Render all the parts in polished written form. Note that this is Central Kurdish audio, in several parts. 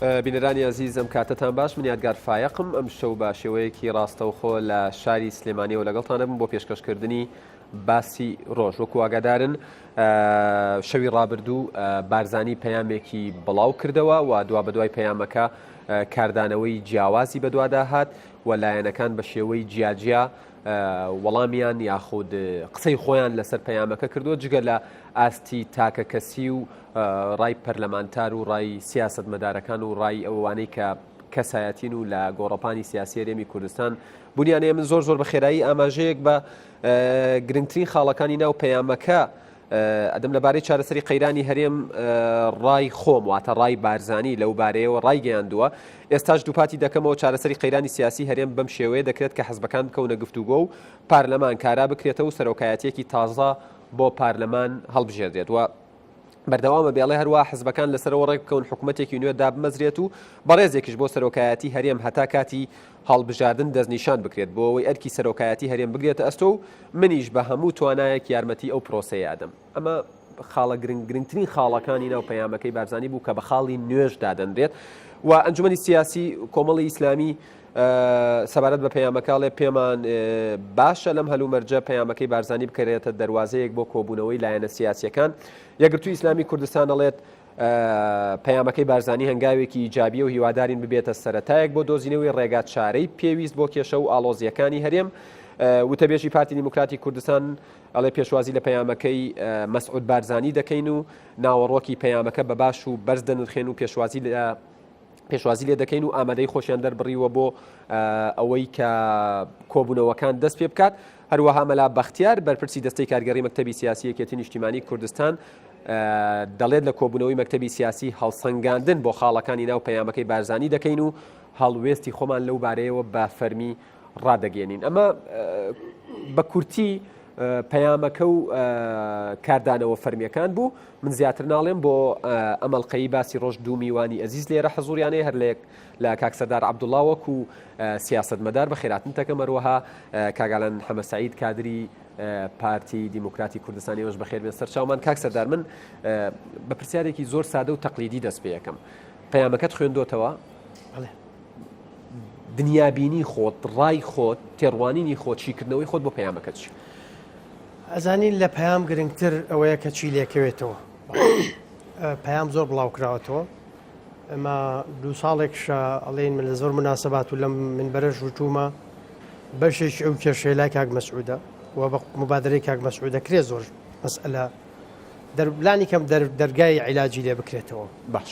بینەرانی عزیزم کاتتان باش من یادگار فایقم ئەم شەو بە شێوەیەکی ڕاستەوخۆ لە شاری سلێمانیەوە لەگەڵتانە بم بۆ پێشکەشکردنی باسی ڕۆژ وەکو ئاگادارن شەوی ڕابردوو بارزانی پەیامێکی بڵاو کردەوە و دوا بە دوای پەیامەکە کاردانەوەی جیاوازی بەدوادا هات و لایەنەکان بە شێوەی جیاجیا وەڵامیان یاخود قسەی خۆیان لەسەر پەیامەکە کردووە جگە لە ئاستی تاکە کەسی و ڕای پەرلەمانتار و ڕای سیاسەتمەدارەکان و ڕای ئەوانەی کە کەسایەتین و لە گۆڕەپانی سیاسی هەرێمی کوردستان بنیانەیە من زۆر بە خێرایی ئاماژەیەک بە گرنگترین خاڵەکانی ناو پەیامەکە ئەدەم لەبارەی چارەسەری قەیرانی هەرێم ڕای خۆم واتە ڕای بارزانی لەو بارەیەوە ڕای گەیاندووە ئێستاش دووپاتی دەکەمەوە چارەسەری قەیرانی سیاسی هەرێم بەم شێوەیە دەکرێت کە حەزبەکان بکەونە گفتوگۆ و پارلەمان کارا بکرێتەوە و سەرۆکایەتێکی تازە بۆ پارلەمان هەڵبژێردرێت و بەردەوامە بێڵێ هەروە حزبەکان لەسەرەوە ڕێک بکەون حکوومەتێکی نوێ دابمەزرێت و بەڕێزێکیش بۆ سەرۆکایەتی هەرێم هەتا کاتی هەڵبژاردن دەستنیشان بکرێت بۆ ئەوەی ئەرکی سەرۆکایەتی هەرێم بگرێتە ئەستۆ و منیش بە هەموو توانایەک یارمەتی ئەو پرۆسەیە ئەدەم ئەمە خاڵە گرنگترین خاڵەکانی ناو پەیامەکەی بارزانی بوو کە بە خاڵی نوێژ دادەنرێت و ئەنجومەنی سیاسی کۆمەڵی ئیسلامی سەبارەت بە پەیامەکەڵێ پێمان باشە لەم هەلومەرجە پەیامەکەی بارزانی بکرێتە دەواازەیەک بۆ کۆبوونەوەی لایەنە سیاسیەکان یەکگرتووی ئیسلامی کوردستان دەڵێت پەیامەکەی بارزانی هەنگاوێکی ئیجابیە و هیوادارین ببێتە سەرەتایەک بۆ دۆزینەوەی ڕێگات چارەی پێویست بۆ کێشە و ئاڵۆزیەکانی هەرێم وتەبێژی پارتی دیموکراتی کوردستان ئەڵێ پێشوازی لە پەیامەکەی مەسعود بارزانی دەکەین و ناوەڕۆکی پەیامەکە بە باش و بەرز دەنرخێن و پێشوازی لێ دەکەین و ئامادەی خۆشیان دەربڕیوە بۆ ئەوەی کە کۆبوونەوەکان دەست پێ بکات هەروەها مەلا بەختیار بەرپرسی دەستەی کارگەڕی مەکتەبی سیاسی یەکێتی نیشتیمانی کوردستان دەڵێت لە کۆبوونەوەی مەکتەبی سیاسی هەڵسەنگاندن بۆ خاڵەکانی ناو پەیامەکەی بارزانی دەکەین و هەڵوێستی خۆمان لەو بارەیەوە بە فەرمی ڕادەگەێنین ئەمە بە کورتی پەیامەکە و کاردانەوە فەرمیەکان بوو من زیاتر ناڵێم بۆ ئەمەڵقەی باسی ڕۆژ دوو میوانی ئەزیز لێرە حەزوریانەیە هەر لە کاکسەردار عەبدوڵڵا وەکو سیاسەتمەدار بە خێراتن تەکەم هەروەها کاگالان حەمە سەعید کادری پارتی دیموکراتی کوردستانی وەش بەخێر بێت سەرچاومان کاکسەردار من بە پرسیارێکی زۆر سادە و تەقلیدی دەست پێ یەکەم پەیامەکەت خوێندۆتەوە دنیابینی خۆت ڕای خۆت تێڕوانینی خۆت چیکردنەوەی خۆت بۆ پەیامەکەت چی ئەزانین لە پەیام گرنگتر ئەوەیە کە چی لێکەوێتەوە پەیام زۆر بڵاوکراوەتەوە ئەمە دوو ساڵێکشە ئەڵێن من لە زۆر مناسەبات و لە منبەرە ژووتومە بەشێکی ئەو کێشەی لای کاک مەسعودە و بە مبادرەی کاک مەسعودە کرێ زۆر مەسئلە دەربلانی کەم دەرگای عیلاجی لێ بکرێتەوە باش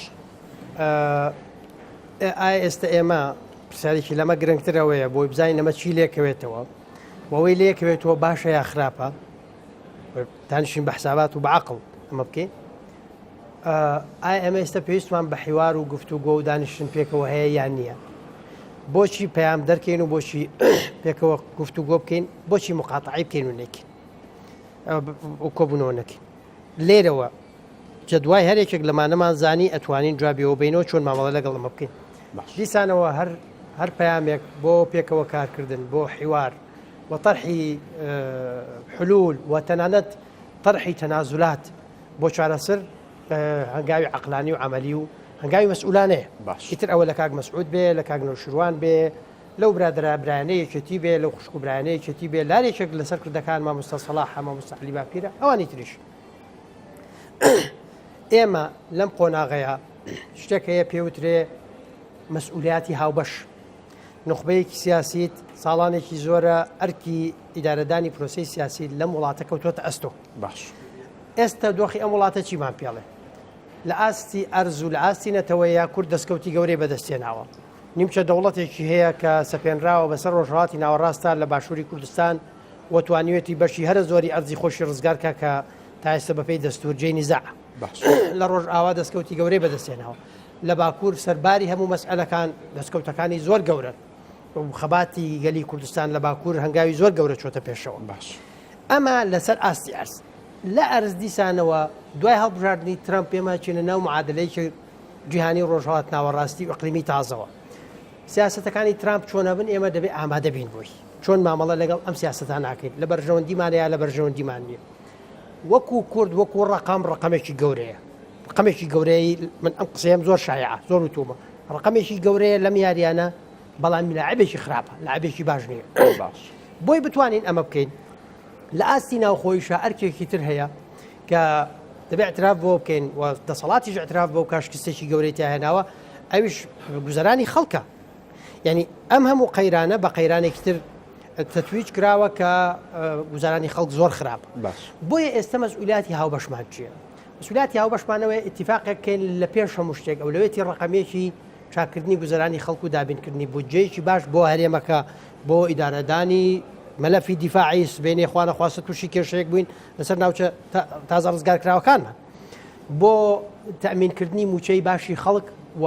ئایا ئێستا ئێمە پرسیارێکی لەمە گرنگترەوەیە بۆی بزانین ئەمە چی لێکەوێتەوە وەوەی لێکەوێتەوە باشە یا خراپە دانیشین بە حسابات و بەعەقڵ ئەمە بکەین ئایا ئەمە ئێستا پێویستمان بە حیوار و گفتوگۆ و دانیشتن پێکەوە هەیە یان نییە بۆچی پەیام دەرکەین و بۆچی پێکەوە گفتوگۆ بکەین بۆچی مقاتعی بکەین و نەکەین و کۆبوونەوە نەکەین لێرەوە جەدوای هەرێکێک لەمانەمان زانی ئەتوانین جوابیەوە بینەوە چۆن مامەڵە لەگەڵ ئەمە بکەین دیسانەوە هەر پەیامێک بۆ پێکەوە کارکردن بۆ حیوار وطرحی حلول وتەنانەت طرحی تەنازولات بۆ چارەسەر هەنگاوی عەقلانی و عەمەلی و هەنگاوی مەسئولانەیە ئیتر ئەوە لە کاک مەسعود بێ لە کاک نەوشیروان بێ لەو برایانەیەکێتی بێ لەو خوشک و برایانەیەکێتی بێ لارێکێک لەسەر کردەکان مامۆستا سەڵاح مامۆستا عەلی باپیرە ئەوانی تریش ئێمە لەم قۆناغەیە شتێک هەیە پێوترێ مەسئولیاتی هاوبەش نخبەیەکی سیاسیت ساڵانێکی زۆرە ئەرکی ئیدارەدانی پرۆسی سیاسی لەم وڵاتە کەوتوتە ئەستۆ باش ئێستا دۆخی ئەم وڵاتە چیمان پێڵێ لە ئاستی ئەرز و لە ئاستی نەتەوەیە کورد دەستکەوتی گەورەی بەدەستێناوە نیمچە دەوڵەتێکی هەیە کە سەپێنراوە بەسەر ڕۆژهەڵاتی ناوەڕاستە لە باشووری کوردستان و توانیوێتی بەشی هەرە زۆری ئەرزی خۆشی ڕزگارکە کە تا ئێستا بەپێی دەستور جێی نیزاع لە ڕۆژ ئاوا دەستکەوتی گەورەی بەدەستێناوە لە باکوور سەرباری هەموو مەسئلەکان دەستکەوتەکانی زۆر گەورە خەباتی گەلی کوردستان لە باکوور هەنگاوی زۆر گەورە چۆتە پێشەوە باش ئەمە لەسەر ئاستی ئەرز لە ئەرز دیسانەوە دوای هەڵبژاردننی ترامپ پێما چینە ناو معادلەیەکی جیهانی ڕۆژهەڵات ناوەڕاستی و ئەقلیمی تازەوە سیاسەتەکانی ترامپ چۆنە بن ئێمە دەبێت ئامادە بین بۆی چۆن مامەڵە لەگەڵ ئەم سیاسەتان ناکەین لە بەرژەوەندیمانەیە لە بەرژەوەندیمان نییە وەکو کورد وەکو ڕقامێکی گەورەیە ڕقامێکی گەورەی من ئەم قسەیەم زۆر شایعە زۆر وتومە ڕقمێکی گەورەیە لەم یاریانە بەڵام لاعبێکی خراپە لاعبێکی باش نییە باش بۆی بتوانین ئەمە بکەین لە ئاستی ناوخۆیشە ئەرکێکی تر هەیە کە دەبێت اعتراف بۆ بکەین و دەسەڵاتیش اعتراف بۆ کاشکستێکی گەورەی هێناوە ئەویش گوزەرانی خەڵکە یعنی ئەم هەموو قەیرانە بە قەیرانێکی تر تەتویج کراوە کە گوزارانی خەڵک زۆر خراپ بۆیە ئێستا مەسئولیاتی هاوبەشمان چییە؟ مەسئولیاتی هاوبەشمانەوەی اتفاقێککەین لە پێش هەموو شتێک ئەولەوێتی ڕقەمێکی چاکردنی گوزەرانی خەڵک و دابینکردنی بودجەیەکی باش بۆ هەرێمەکە بۆ ئیدارەدانی مەلەفی دیفاعی سبێنێ خوانە خواستە تووشی کێشەیەک بووین لەسەر ناوچە تازە ڕزگار کراوەکانمان بۆ تەمینکردنی موچەی باشی خەڵک و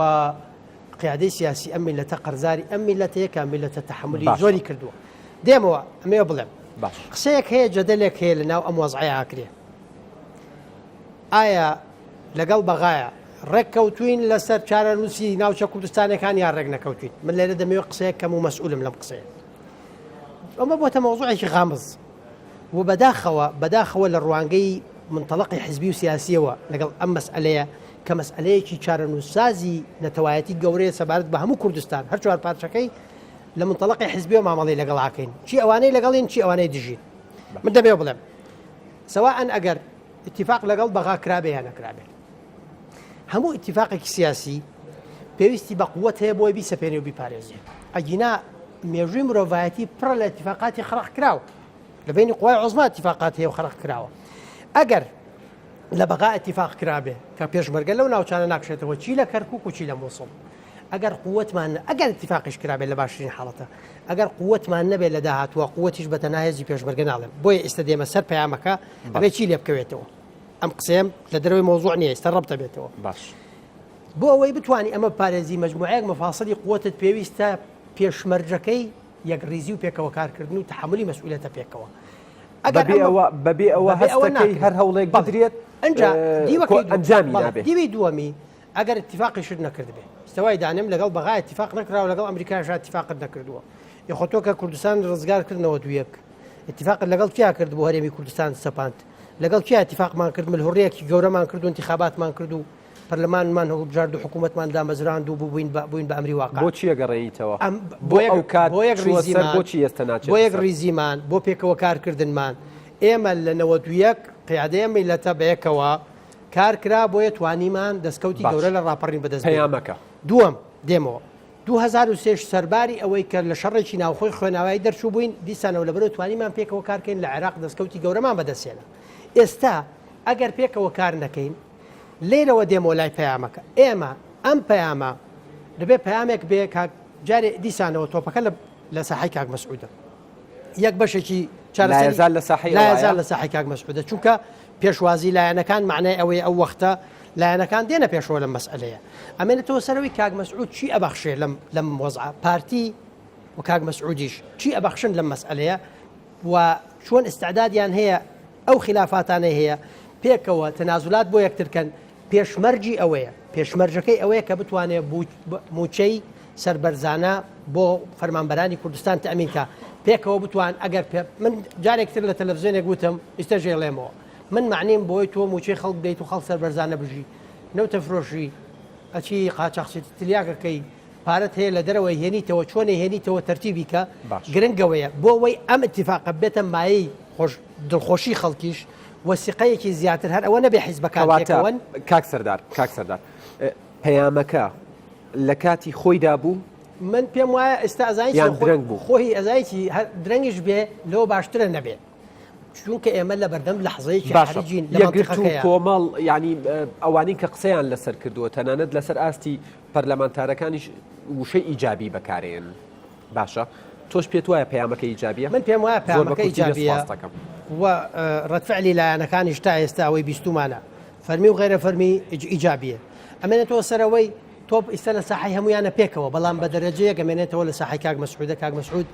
قیادەی سیاسی ئەم میلەتە قەرزاری ئەم میلەتەیە کە میلەتە تەحملی زۆری کردووە دێمەوە ئەمێ بڵێم قسەیەک هەیە جەدەلێک هەیە لە ناو ئەم وەزعەیە ئاکرێ ئایا لەگەڵ بەغایە ڕێککەوتوین لەسەر چارەنووسی ناوچە کوردستانەکان یان ڕێک نەکەوتوین من لێرە دەمەوێت قسەیەک کەم و مەسئولم لەم قسەیە ئەمە بۆتە مەوزوعێکی غامز و بەداخەوە لە ڕوانگەی منتەڵقی حزبی و سیاسیەوە لەگەڵ ئەم مەسئلەیە کە مەسئلەیەکی چارەنووسسازی نەتەوایەتی گەورەیە سەبارەت بە هەموو کوردستان هەر چوار پارچەکەی لە منتەڵقی حزبی و مامەڵی لەگەڵاکەین چی ئەوانەی لەگەڵین چی ئەوانەی دژین من دەبێ بڵێم سەواءن ئەگەر اتفاق لەگەڵ بەغا کرابێ یان نەکرابێ هەموو اتفاقێکی سیاسی پێویستی بە قووەت هەیە بۆی بیسەپێنێ و بیپارێزێ ئەگینا مێژووی مرۆڤایەتی پڕە لە اتفاقاتی خەرق کراوە لە بینی قوای عوزما اتفاقات هەیە و خەرق کراوە ئەگەر لە بەغا اتفاق کرابێ کە پێشمەرگە لەو ناوچانە ناکشێتەوە چی لە کەرکووک و چی لە مووسڵ ئەگەر قووەتمان ئەگەر اتفاقیش کرابێت لە باشترین حاڵەتە ئەگەر قووەتمان نەبێت لە داهاتوە قووەتیش بەتەنها هێزی پێشمەرگە ناڵێم بۆیە ئێستا دێمە سەر پەیامەکە ئەبێ چی لێ بکەوێتەوە ئەم قسەم لە دەروی مۆزوع نییە ئێستا ڕەبتە بێتەوە باش بۆ ئەوەی بتوانانی ئەمە پارێزی مەجموعەیەک مەفاسەلی قووەتت پێویستە پێشمەرجەکەی یەکڕیزی و پێکەوە کارکردن و تحملی مەسئولیەتە پێکەوە بەبێ ئەوە هەستەکەی هەر هەوڵێک بدرێت ئەنجامی دیوی دووەمی ئەگەر اتفاقی شت نەکرد بێ استەوای دانم لەگەڵ بەغا اتفاق نەکراوە لەگەڵ ئەمریکاش اتفاقت نەکردووە یخۆتۆکە کوردستان ڕزگارکردنەوە دوویەک اتفاق لەگەڵ کیا کرد بۆ هەرێمی کوردستان سەپاند لەگەڵ کیا اتفاقمان کرد ملهوڕەیەکی گەورەمان کرد و انتخاباتمان کرد و پەرلەمانمان هەڵبژارد و حکوومەتمان دامەزراند و بووین بە ئەمری واقع بۆچی ئەگەڕێیتەوە بۆ یەک ڕیزیمان بۆ پێکەوە کارکردنمان ئێمە لە 91 قیادەیە میلەتە بەیەکەوە کار کرا بۆیە توانیمان دەستکەوتی گەورە لە ڕاپەڕین بەدەست پەیامەکە دووەم دێمەوە 2003 سەرباری ئەوەی کە لە شەڕێکی ناوخۆی خوێناوایی دەرچوو بووین دیسانەوە لەبەرەوە توانیمان پێکەوە کارکەین لە عێراق دەستکەوتی گەورەمان بەدەستێنە ئێستا ئەگەر پێکەوە کار نەکەین لێرەوە دێمەوە لای پەیامەکە ئێمە ئەم پەیامە دەبێت پەیامێک بێ جارێ دیسانەوە تۆپەکە لە ساحەی کاک مەسعودە یەک بەشێکی لایەزال لە ساحەی کاک مەسعودە چونکە پێشوازی لایەنەکان معنای ئەوەیە ئەو وەختە لایەنەکان دێنە پێشەوە لەم مەسئلەیە ئەمێنێتەوە سەرەوەی کاک مەسعود چی ئەبەخشێ لەم وەزعە پارتی و کاک مەسعودیش چی ئەبەخشن لەم مەسئلەیە و چۆن ئستعدادیان هەیە ئەو خلافاتانەی هەیە پێکەوە تەنازولات بۆ یەکترکەن پێشمەرجی ئەوەیە پێشمەرجەکەی ئەوەیە کە بتوانێت موچەی سەربەرزانە بۆ فەرمانبەرانی کوردستان تەمینکە پێکەوە بتوان ئەگەر من جارێکتر لە تەلەڤیزیۆنێک گوتم ئێستا ژێڵێمەوە من معنیم بۆی تۆ موچەی خەڵک دەیت و خەڵک سەربەرزانە بژی نەوتە فرۆشی ئەچی قاچاقچێتی تلیاکەکەی پارەت هەیە لە دەرەوەی هێنیتەوە چۆنێ هێنیتەوە تەرتیبی کە گرنگەوەیە بۆ ئەوەی ئەم اتفاقە بێتە مایەی دڵخۆشی خەڵکیش وەسیقەیەکی زیاتر هەر ئەوە نەبێ حیزبەکان کاک سەردار پەیامەکە لە کاتی خۆیدا بوو من پێم وایە ئێستا ئەزای درەنگ بوو خۆی ئەزایکی درەنگیش بێ لەوە باشترە نەبێت چونکە ئێمە لە بەردەم لەحظەیەکی حرجین یەکگرت و کۆمەڵ ینی ئەوانین کە قسەیان لەسەر کردووە تەنانەت لەسەر ئاستی پەرلەمانتارەکانیش وشەی ئیجابی بەکارێن باشە تۆش پێت وایە پەیامەکە ئیجابیە من پێم وایە پەیامەکە ئیجابیە و ڕەتفعلی لایەنەکانیش تا ئێستا ئەوەی بیستومانە فەرمی و غیرە فەرمی ئیجابیە ئەمێنێتەوە سەرەوەی تۆپ ئێستا لە ساحەی هەمویانە پێکەوە بەڵام بە دەرەجەیە گەمێنێتەوە لە ساحەی کاک مەسعودە کاک مەسعود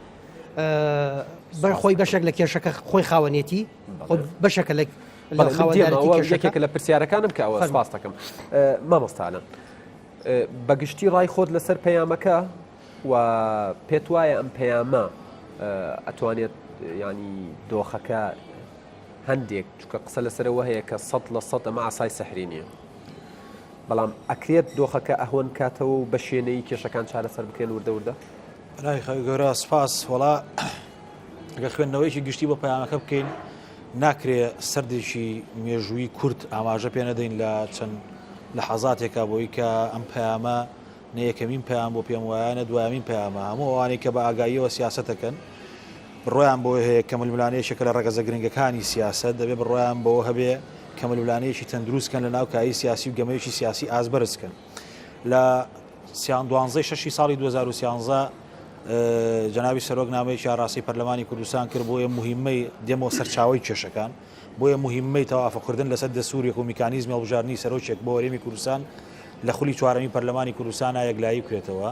خۆی بەشێک لە کێشەکە خۆی خاوەنێتی بەشەکە یەکێکە لە پرسیارەکانم کە ئەوە سپاس دەکەم مامۆستانە بەگشتی ڕای خۆت لەسەر پەیامەکە و پێت وایە ئەم پەیامە ئەتوانێت ینی دۆخەکە هەندێک چکە قسە لەسەرەوە هەیە کە 100% ئەمە ئاسای سەحری نییە بەڵام ئەکرێت دۆخەکە ئەهۆن کاتەوە و بە شوێنەی کێشەکان چارەسەر بکەن وردە لای گەورە سپاس وڵا ئەگە خوێندنەوەیکی گشتی بۆ پەیامەکە بکەین ناکرێ سەردێکی مێژووی کورت ئاماژە پێ نەدەین لە چەند لە حەزاتێکە بۆی کە ئەم پەیامە نە یەکەمین پەیام بۆ پێم وایە نە دوایمین پەیامە هەموو ئەوانەی کە بە ئاگاییەوە سیاسەتەکەن بڕۆیان بۆ هەیە کەمەلمولانەیەشێکە لە ڕەگەزە گرنگەکانی سیاست دەبێت بڕۆیان بەوە هەبێ کەمەلمولانەیەکی تەندروستکەن لە ناو کایی سیاسی و گەمەیەکی سیاسی ئازبەرزکەن لە 12 ساڵی 2013 جنابی سەرۆک نامەیەکی ئاڕاستی پەرلەمانی کوردستان کرد بۆیە مهمەی دێمەوە سەرچاوی کێشەکان بۆیە مهمەی تەوافقکردن لەسەر دەستوری و میکانیزمی هەڵبژاردننی سەرۆکێک بۆ هەرێمی کوردستان لە خولی چوارەمی پەرلەمانی کوردستان یەکلایی بکرێتەوە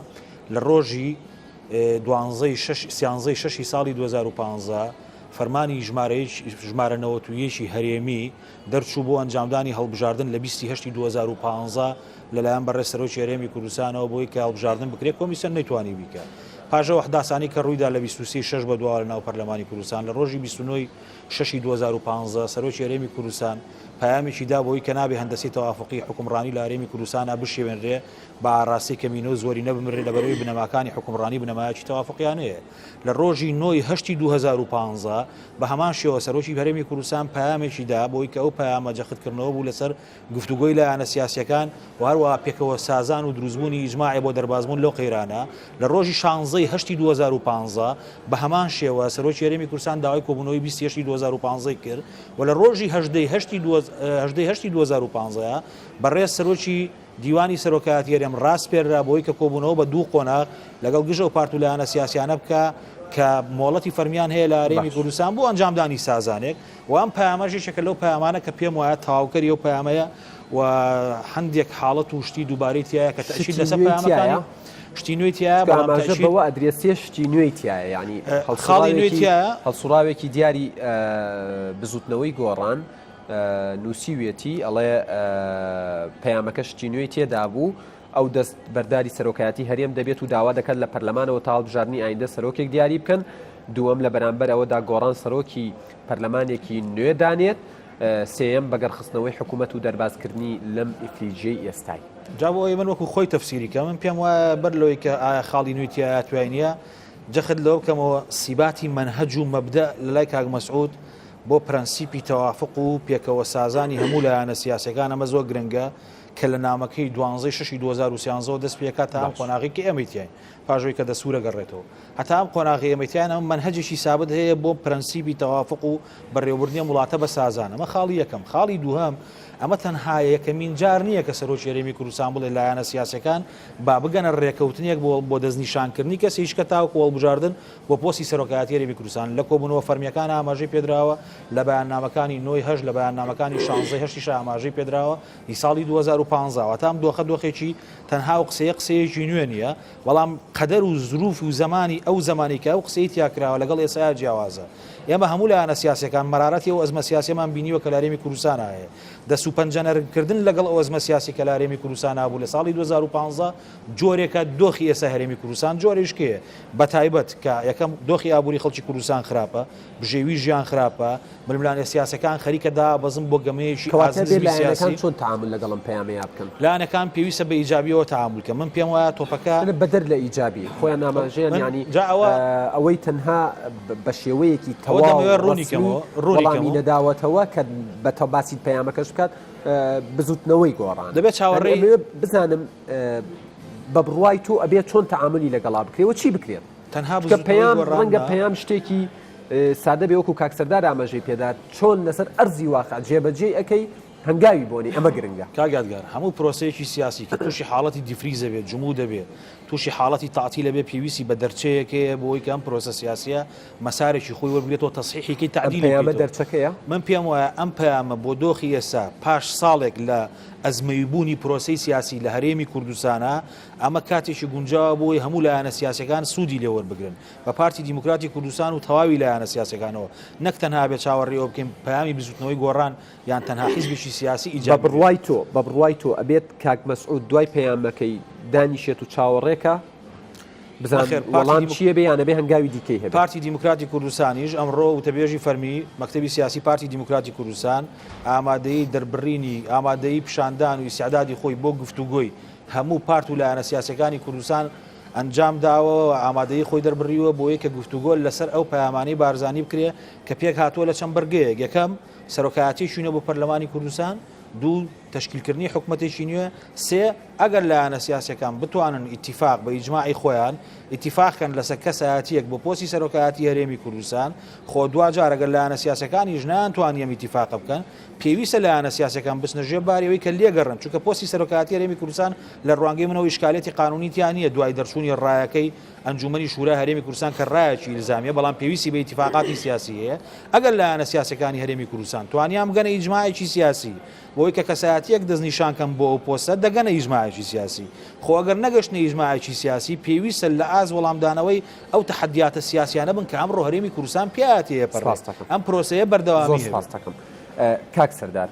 لە ڕۆژی 13 ساڵی 2015 فەرمانی ژمارە 91 هەرێمی دەرچوو بۆ ئەنجامدانی هەڵبژاردن لە 28 2015 لەلایەن بەڕێز سەرۆکی هەرێمی کوردستانەوە بۆی کە هەڵبژاردن بکرێت کۆمیسیۆن نەیتوانی بیکە پاژەوە حداسانی کە ڕوویدا لە 26 بە دواوە لە ناو پەرلەمانی کوردستان لە ڕۆژی 29 شەشی 2015 سەرۆکی هەرێمی کوردستان پەیامێکی دا بۆی کە نابێ هەندەسی تەوافقی حکومڕانی لە هەرێمی کوردستانە بشێوێنرێ بە ئاڕاستی کەمینۆ زۆری نەبمرێت لەبەرەوەی بنەماکانی حکومڕانی بنەمایەکی تەوافقیانەیە لە ڕۆژی 9 2015 بە هەمان شێوە سەرۆکی هەرێمی کوردستان پەیامێکی دا بۆی کە ئەو پەیامە جەختکردنەوە بوو لەسەر گفتوگۆی لایەنە سیاسیەکان و هەروەها پێکەوە سازان و دروستبوونی ئیجماعی بۆ دەربازبوون لەو قەیرانە لە ڕۆژی 16 2015 بە هەمان شێوە سەرۆکی هەرێمی کوردستان داوای کۆبوونەوەی 28 2015 کرد و لە ڕۆژی 18 2015 بەڕێز سەرۆکی دیوانی سەرۆکایەتی هەرێم ڕاست پێرا بۆی کە کۆبوونەوە بە دوو قۆناغ لەگەڵ گژە و پارت و لایەنە سیاسیانە بکە کە مۆڵەتی فەرمیان هەیە لە هەرێمی کوردستان بۆ ئەنجامدانی سازانێک و ئەم پەیامەژێکە لەو پەیامانە کە پێم وایە تەواوکەری ئەو پەیامەیە و هەندێک حاڵەت و شتی دووبارەی تایە کە تەشید لەسەر پەیامەکانی شتی نوێی تایە بەوە ئەدرێسی شتی نوێی تایە ینی خاڵی نوێی تایە هەڵسوراوێکی دیاری بزوتنەوەی گۆڕان نووسیوێتی ئەڵێ پەیامەکە شتی نوێی تێدا بوو ئەو دەست بەرداری سەرۆکایەتی هەرێم دەبێت و داوا دەکات لە پەرلەمانەوە تا هەڵبژاردننی ئایندە سەرۆکێک دیاری بکەن دووەم لە بەرامبەر ئەوەدا گۆڕان سەرۆکی پەرلەمانێکی نوێ دانێت سێەم بەگەرخستنەوەی حکوومەت و دەربازکردنی لەم ئیفلیجێی ئێستای جا بۆ ئەوەی من وەکو خۆی تەفسیری کە من پێم وایە بەر لەوەی کە ئایا خاڵی نوێی تایە توانیە جەخت لەوە بکەمەوە سیباتی منهەج و مەبدە لە لای کاک مەسعود بۆ پرەنسیپی تەوافق و پێکەوە سازانی هەموو لایەنە سیاسەکان ئەمە زۆر گرنگە کە لە نامەکەی 12 2013 دەست پێکات تا ئەم قۆناغی کە ئێمەیتیان پاژۆی کە دەسوورە گەڕێتەوە هەتا ئەم قۆناغی ئێمەیتیان ئەم منهەجێکی سابت هەیە بۆ پرەنسیپی تەوافق و بەڕێوەبردنی وڵاتە بە سازان ئەمە خاڵی یەکەم خاڵی دووهەم ئەمە تەنها یەکەمین جار نییە کە سەرۆکی هەرێمی کوردستان بڵێ لایەنە سیاسەکان با بگەنە ڕێکەوتنێک بۆ دەستنیشانکردنی کەسێک کە تاوەکو هەڵبژاردن بۆ پۆستی سەرۆکایەتی هەرێمی کوردستان لە کۆبوونەوە فەرمیەکان ئاماژەی پێدراوە لە بەیاننامەکانی 9 لە بەیاننامەکانی 16 ئاماژەی پێدراوە ی ساڵی 2015 تام دۆخەدۆخێکی تەنها و قسەیەکی نوێ نییە بەڵام قەدەر و زروف و زمانی ئەو زمانی کە ئەو قسەی تیاکراوە لەگەڵ ئێستا جیاوازە ئێمە هەموو لایەنە سیاسەکان مەرارەتی و ئەزمە سیاسیمان بینیوە کە لە هەرێمی کوردستان هەیە دەست و پەنجەنەرکردن لەگەڵ ئەو ئەزمە سیاسی کە لە هەرێمی کوردستان هەبوو لە ساڵی 2015 جۆرێکە دۆخی ئێستا هەرێمی کوردستان جۆرێش کێ بە تایبەت کە یەکەم دۆخی ئابووری خەڵکی کوردستان خراپە بژێوی ژیان خراپە ململانە سیاسەکان خەریکەدا بەزم بۆ گەمەیەکی سیاسی چۆن تعامل لەگەڵم پەیامەیە بکەن لایەنەکان پێویستە بە ئیجابیەوە تعامل کە من پێم وایە تۆپەکە بەدەر لە ئیجابی خۆیان ناماژەیان ینی ئەوەی تەنها بە شێوەیەکی تەواو ڕوونی نەداوەتەوە کە بە تەباسی پەیامەکەش بکات بزوتنەوەی گۆڕان دەبێت چاوەڕێی بزانم بە بڕوای تۆ ئەبێت چۆن تەعاملی لەگەڵا بکرێەوە چی بکرێت تەنها پەیام ڕەنگە پەیام شتێکی سادە بێ وەکو کاکسەردار ئاماژەی پێدات چۆن لەسەر ئەرزی واقع جێبەجێ ئەەکەی هەنگاوی بۆنی ئەمە گرنگە کاگادگار هەموو پرۆسەیەکی سیاسی کە تووشی حاڵەتی دیفریزە بێت جموو دەبێت تووشی حاڵەتی تاعتیلە بێ پێویستی بە دەرچەیەکەیە بۆی کە ئەم پرۆسە سیاسیە مەسارێکی خۆی وەربێتەوە تەصحیحێکی تعدیل پەیامە دەرچەکەیە من پێم وایە ئەم پەیامە بۆ دۆخی ئێستا پاش ساڵێک لە ئەزمەیبوونی پرۆسەی سیاسی لە هەرێمی کوردستانە ئەمە کاتێکی گونجاوە بۆی هەموو لایەنە سیاسەکان سوودی لێوەربگرن بە پارتی دیموکراتی کوردستان و تەواوی لایەنە سیاسەکانەوە نەک تەنها بێت چاوەڕێەوە بکەین پەیامی بزوتنەوەی گۆڕان یان تەنها حیزبێکی سیاسی ئیجاب بە بڕوای تۆ ئەبێت کاک مەسعود دوای پەیامەکەی دانیشێت و چاوەڕێکە بزان وەڵام چییە بێ یانە بێ هەنگاوی دیکەی هەبێت. پارتی دیموکراتی کوردستانیش ئەمڕۆ وتەبێژی فەرمی مەکتەبی سیاسی پارتی دیموکراتی کوردستان ئامادەی دەربڕینی ئامادەی پیشاندان و ئیسعدادی خۆی بۆ گفتوگۆی هەموو پارت و لایەنە سیاسەکانی کوردستان ئەنجام داوە ئامادەی خۆی دەربڕیوە بۆ یەکە گفتوگۆ لەسەر ئەو پەیامانەی بارزانی بکرێ کە پێک هاتووە لە چەند بەرگەیەک. یەکەم سەرۆکایەتی شوێنە بۆ پەرلەمانی کوردستان، دوو تشکیلکردنی حکوومەتێکی نوێ، سێ ئەگەر لایەنە سیاسەکان بتوانن ئیتیفاق بە ئیجماعی خۆیان ئیتیفاقکەن لەسەر کەسایەتیەک بۆ پۆستی سەرۆکایەتی هەرێمی کوردستان، خۆ دوجار ئەگەر لایەنە سیاسەکانیش ناتوانیان ئیتیفاق بکەن پێویستە لایەنە سیاسەکان بچنە ژێر بارەوەی کە لێگەڕن، چونکە پۆستی سەرۆکایەتی هەرێمی کوردستان لە ڕوانگەی منەوە ئیشکالێتی قانونیتیان نییە دوای دەرچوونی ڕایەکەی ئەنجومەنی شورای هەرێمی کوردستان کە ڕایەکی ئیلزامیە، بەڵام پێویستی بە ئیتیفاقاتی سیاسی هەیە. ئەگەر لایەنە سیاسەکانی هەرێمی کوردستان توانیان بگەنە ئیجماعێکی سیاسی بۆی کە کەسایەتیەک دەستنیشانکەم بۆ ئەو پۆستە دەگەنە ئیجماعێکی سیاسی، خۆ ئەگەر نەگەشتنە ئیجماعێکی سیاسی پێویستە لە ئاز وەڵامدانەوەی ئەو تەحەدیاتە سیاسیانە بن کە ئەمڕۆ هەرێمی کوردستان پێهاتەیە ئەم پرۆسەیە بەردەوامی هەیە. کاک سەردار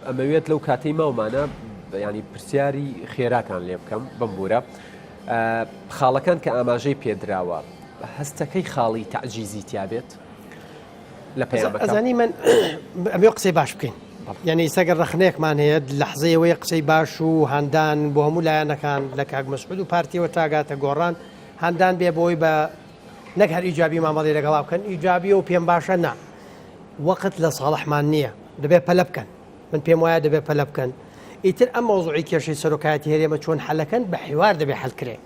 ئەمەوێت لەو کاتەی ماومانە ینی پرسیاری خێراکان لێ بکەم بەم بورە خاڵەکان کە ئاماژەی پێدراوە هەستەکەی خاڵی تەعجیزی تیابێت لە پەیامەکان. ئەزانی من ئەمێ قسەی باش بکەین، یعنی سەگەر ڕخنێکمان هەیە لەحزەیەوەی قسەی باش و هەندان بۆ هەموو لایەنەکان لە کاک مەسعود و پارتیەوە تاگاتە گۆڕان هەندان بێ بۆی بە نەک هەر ئیجابی مامەڵی لەگەڵا بکەن ئیجابی و پێم باشە نا وەقت لە ساڵحمان نییە، دەبێت پەلە بکەن. من پێم وایە دەبێت پەلە بکەن. ئیتر ئەم مەوزوعی کێشەی سەرۆکایەتی هەرێمە چۆن حەلەکەن بە حیوار دەبێت حەلکرێ.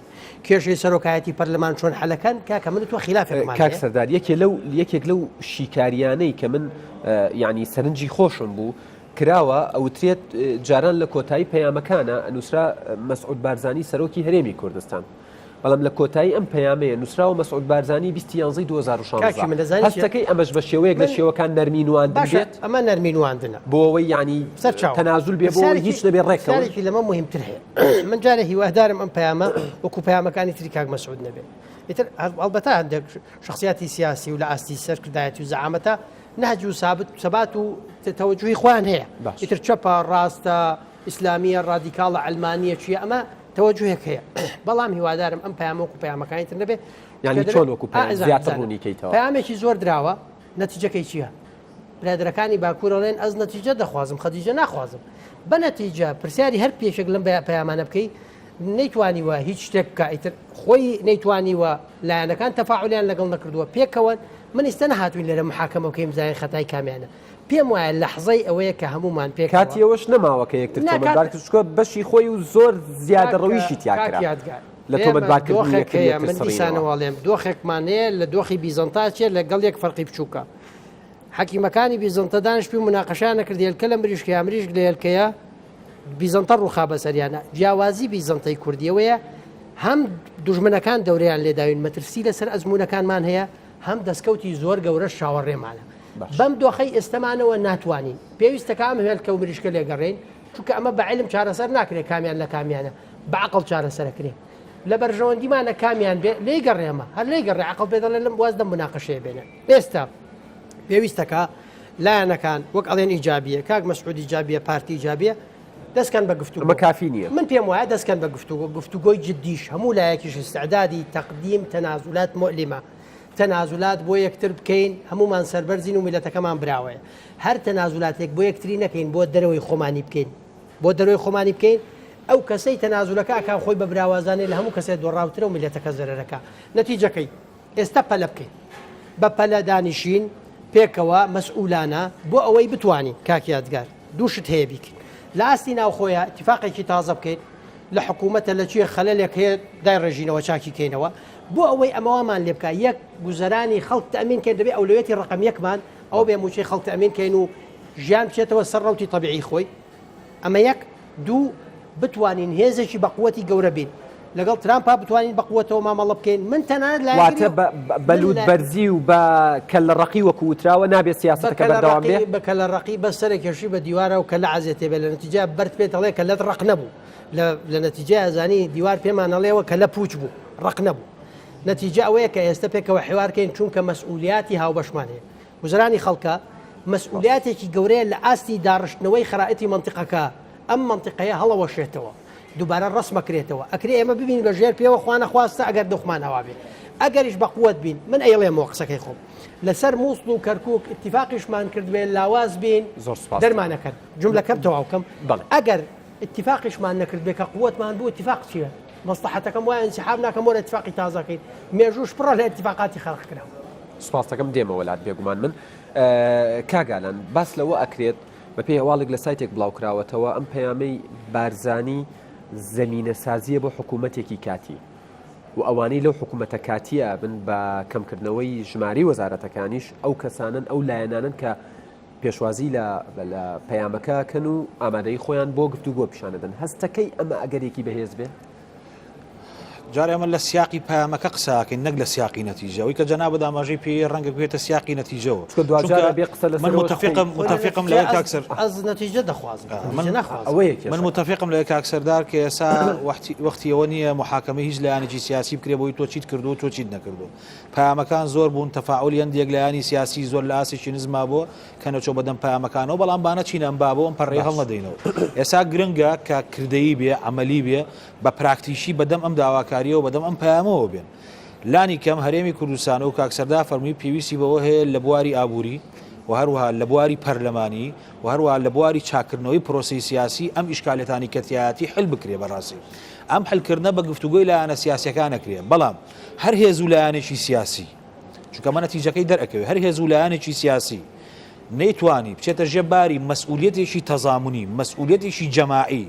کێشەی سەرۆکایەتی پەرلەمان چۆن حەلەکەن کاکە من تۆ خلافێکمان. کاک سەردار یەکێک لەو شیکاریانەی کە من یعنی سەرنجی خۆشم بوو کراوە ئەوترێت جاران لە کۆتایی پەیامەکانە نووسرا مەسعود بارزانی سەرۆکی هەرێمی کوردستان، بەڵام لە کۆتایی ئەم پەیامەیە نووسراوە مەسعود بارزانی 20 2016 هەستەکەی ئەمەش بە شێوەیەک لە شێوەکان نەرمینواندن بێت. ئەمە نەرمینواندنە بۆ ئەوەی ینی تەنازول بێ بۆ هیچ نەبێ ڕێکەوەی لەمە مهمتر هەیە. من جارە هیوادارم ئەم پەیامە وەکو پەیامەکانی تری کاک مەسعود نەبێت. ئیتر ئەلبەتە هەندێک شخصیاتی سیاسی و لە ئاستی سەرکردایەتی و زەعامەتە نهج و ثبات و تەوەجوهی خۆیان هەیە. ئیتر چەپە ڕاستە ئیسلامیە ڕادیکاڵە ئەلمانیە چیە ئەمە تەوەجوهێک هەیە، بەڵام هیوادارم ئەم پەیامە وەکو پەیامەکانی تر نەبێت. یعنی چۆن وەکو زیاتر ڕوونیکەیتەوە پەیامێکی زۆر دراوە نەتیجەکەی چییە؟ برادرەکانی باکوورەڵێن ئەس نەتیجە دەخوازم خەدیجە ناخوازم بە نەتیجە پرسیاری هەر پێشێک لەم پەیامانە بکەی نەیتوانیوە هیچ شتێک بکە ئیتر خۆی نەیتوانیوە لایەنەکان تەفاعولیان لەگەڵ نەکردووە پێکەوەن من ئێستا نەهاتوین لەرە محاکەمە بکەیم زای خەتای کامیانە. پێم وایە لەحظەی ئەوەیە کە هەمومان پێ کاتیەوەش نەماوە کە یەکتر تۆمەتبارکردکە بەشی خۆی و زۆر زیادە ڕەویشی تیاکرا لە تۆمەتبارکردنەکەی من دیسانەوەڵێم دۆخێکمانەیە لە دۆخی بیزەنتا چێت لەگەڵ یەک فەرقی بچووکە. حەکیمەکانی بیزەنتە دانیشتبوو مناقەشان نەکرد هێلکە لە مریشکی ئەمریش لە هێلکەیە بیزەنتە ڕووخا بەسەریانە جیاوازی بیزەنتەی کوردیەوەیە هەم دوژمنەکان دەورەیان لێداوین مەترسی لەسەر ئەزمونونەکانمان هەیە هەم دەستکەوتی زۆر گەورە شاوەڕێمانە. بەم دۆخەی ئێستەمانەوە ناتوانین پێویستە کام هێلکە و مریشکە لێگەڕێن چونکە ئەمە بە عیلم چارەسەر ناکرێت کامیان لە کامیانە بە عەقڵ چارەسەرەکرێ لە بەرژەوەندیمانە کامیان بێ لێگەڕێمە هەر لێگەڕێ عەقڵ پێ دەڵێ لەم واز دەم مناقەشەیە بێنە. ئێستا پێویستەکە لایەنەکان وەک ئەڵێن ئیجابیە کاک مەسعود ئیجابیە پارتی ئیجابیە دەستکەن بە گفتوگۆ کافی نییە. من پێم وایە دەستکەن بە گفتوگۆی جدیش هەموو لایەکیش استعدادی تەقدیم تەنازولات مؤلمە تەنازولات بۆ یەکتر بکەین هەمومان سەربەرزین و میلەتەکەمان براوەیە هەر تەنازولاتێک بۆ یەکتری نەکەین بۆ دەرەوەی خۆمانی بکەین بۆ دەرەوەی خۆمانی بکەین ئەو کەسەی تەنازولەکە ئەکان خۆی بە براوازانێ لە هەموو کەسێک دۆڕاوترە و میلەتەکە زەرەرەکە نەتیجەکەی ئێستا پەلە بکەین بە پەلە دانیشین پێکەوە مەسئولانە بۆ ئەوەی بتوانین کاک یادگار دووشت هەیە بیکەین لە ئاستی ناوخۆیە اتفاقێکی تازە بکەین لە حکوومەتە لە چیە خەلەلێک هەیە دای ڕێژینەوە چاکی کەینەوە بۆ ئەوەی ئەمەوامان لێ بکە یەک گوزەرانی خەڵک تەمین کرد دەبێت ئەولوێتی ڕقم یەکمان ئەو بێ موچەی خەڵک تەمین کەین و ژیان بچێتەوە سەر ڕەوتی تەبیعی خۆی ئەمە یەک دوو بتوانین هێزێکی بەقوەتی گەورە بین لەگەڵ ترامپا بتوانین بەقوەتەوە مامەڵە بکەین من تەنانەت واتە بەلوود بەرزی و بە کەلەڕەقی وەکو وتراوە نابێت سیاسەتەکە بەردەوام بێ بە کەلەڕەقی بە سەرێکێشی بە دیوارە و کە لە عەزێتێ بێ لە نەتیجە بەرد پێت دەڵێ کە لەت ڕق نەبوو لە نەتیجە ئەزانی دیوار پێمانەڵێەوە کە لە پوچ بوو ڕق نەبوو نەتیجە ئەوەیە کە ئێستا پێکەوە حوارکەین چونکە مەسئولیاتی هاوبەشمان هەیە وزرانی خەڵکە مەسئولیاتێکی گەورەیە لە ئاستی داڕشتنەوەی خەرائەتی منتیقەکە ئەم منتیقەیە هەڵەوەشێتەوە دووبارە ڕسمەکرێتەوە ئەکرێ ئێمە ببین بە ژێر پێوە خوانە خواستە ئەگەر دەخمان هەوا بێ ئەگەریش بە قووەت بین من ئەیڵێمەوە قسەکەی خۆم لەسەر مووسڵ و کەرکک اتفاقیشمان کردوێن لاواز بین دەرمانەکەن جملەکەم تەواوکەم ئەگەر اتفاقیشمان نەکرد بێ کە قووەتمان بوو اتفاق چییە مەسلحەتەکەم وایە انسحاب ناکەم وەرە اتفاقی تازەکەین مێژوش پڕە لە اتفاقاتی خەڵق کراوە سوپاس دەکەم دێمەوە لات بێگومان من کاگالان باس لەوە ئەکرێت بە پێی هەواڵێک لە سایتێک بڵاوکراوەتەوە ئەم پەیامەی بارزانی زەمینە سازیە بۆ حکوومەتێکی کاتی و ئەوانەی لەو حکوومەتە کاتیە بن بە کەمکردنەوەی ژماری وەزارەتەکانیش ئەو کەسانن ئەو لایەنانن کە پێشوازی لە پەیامەکەکەن و ئامادەی خۆیان بۆ گفتوگۆ پیشانەدەن هەستەکەی ئەمە ئەگەرێکی بەهێز بێ جارێ ئەمە لە سیاقی پەیامەکە قساکەین نەک لە سیاقی نەتیجە ئەوەی کە جەناب داماژەی پێ ڕەنگە بێتە سیاقی نەتیجەوە من متفقم لە کاکسەر ئەز نەتیجە دەخوازم من متفقم لە کاکسەردار کە ئێستا وەختیەوە نییە محاکمە هیچ لایەنێکی سیاسی بکرێ بۆی تۆ چیت کردو تۆ چیت نەکردو پەیامەکان زۆر بوون تەفاعولی هەندێک لایەنی سیاسی زۆر لە ئاسێکی نزما بۆ کە نەچۆ بەدەم پەیامەکانەوە بەڵام بانە چینەم با بۆ ئەم پەڕێ هەڵ نەدەینەوە ئێستا گرنگە کە کردەیی بێ عملی بێ بە پراکتیشی بەدەم ئەم داواکاریەوە بەدەم ئەم پەیامەوە بێن لانی کەم هەرێمی کوردستان و کاکسەردا فەرمووی پێویستی بەوە هەیە لە بواری ئابووری و هەروەها لە بواری پەرلەمانی و هەروەها لە بواری چاکردنەوەی پرۆسی سیاسی ئەم ئیشکالەتانی کەتیایەتی حل بکرێ بەڕاستی ئەم حلکردنە بە گفتوگۆی لایەنە سیاسیەکان نەکرێ بەڵام هەر هێز و لایەنێکی سیاسی چونکە ئەمە نەتیجەکەی دەرئەکەوێت هەر هێز و لایەنێکی سیاسی نەیتوانی بچێتە ژێباری مەسئولیەتێکی تەزامونی مەسئولیەتێکی جەماعی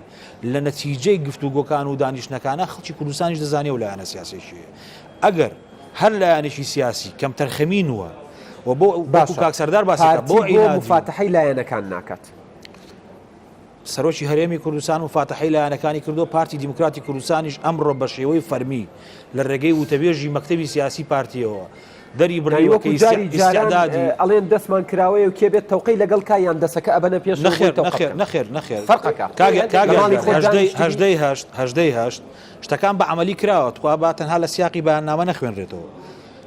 لە نەتیجەی گفتوگۆکان و دانیشتەکانە خەڵکی کوردستانیش دەزانێ و لایەنە سیاسیشیە ئەگەر هەر لایەنێکی سیاسی کەم تەرخەمینوە و بۆ کاکسەردار باسیکە بۆ مفاتحەی لایەنەکان ناکات سەرۆکی هەرێمی کوردستان و فاتحەی لایەنەکانی کردو پارتی دیموکراتی کوردستانیش ئەمڕۆ بە شێوەی فەرمی لە ڕێگەی وتەبێژی مەکتەبی سیاسی پارتیەوە دەری بڕیوەکەی ئیسیعدادی ئەڵێن دەستمان کراوەیە و کێ بێت تەوقەی لەگەڵ کایان دەسەکە ئەبەنە پێش نەخێر فەرقەکە هەژدەی هەشت شتەکان بە عملی کراوە توخوا با تەنها لە سیاقی بەیاننامە نەخوێنرێتەوە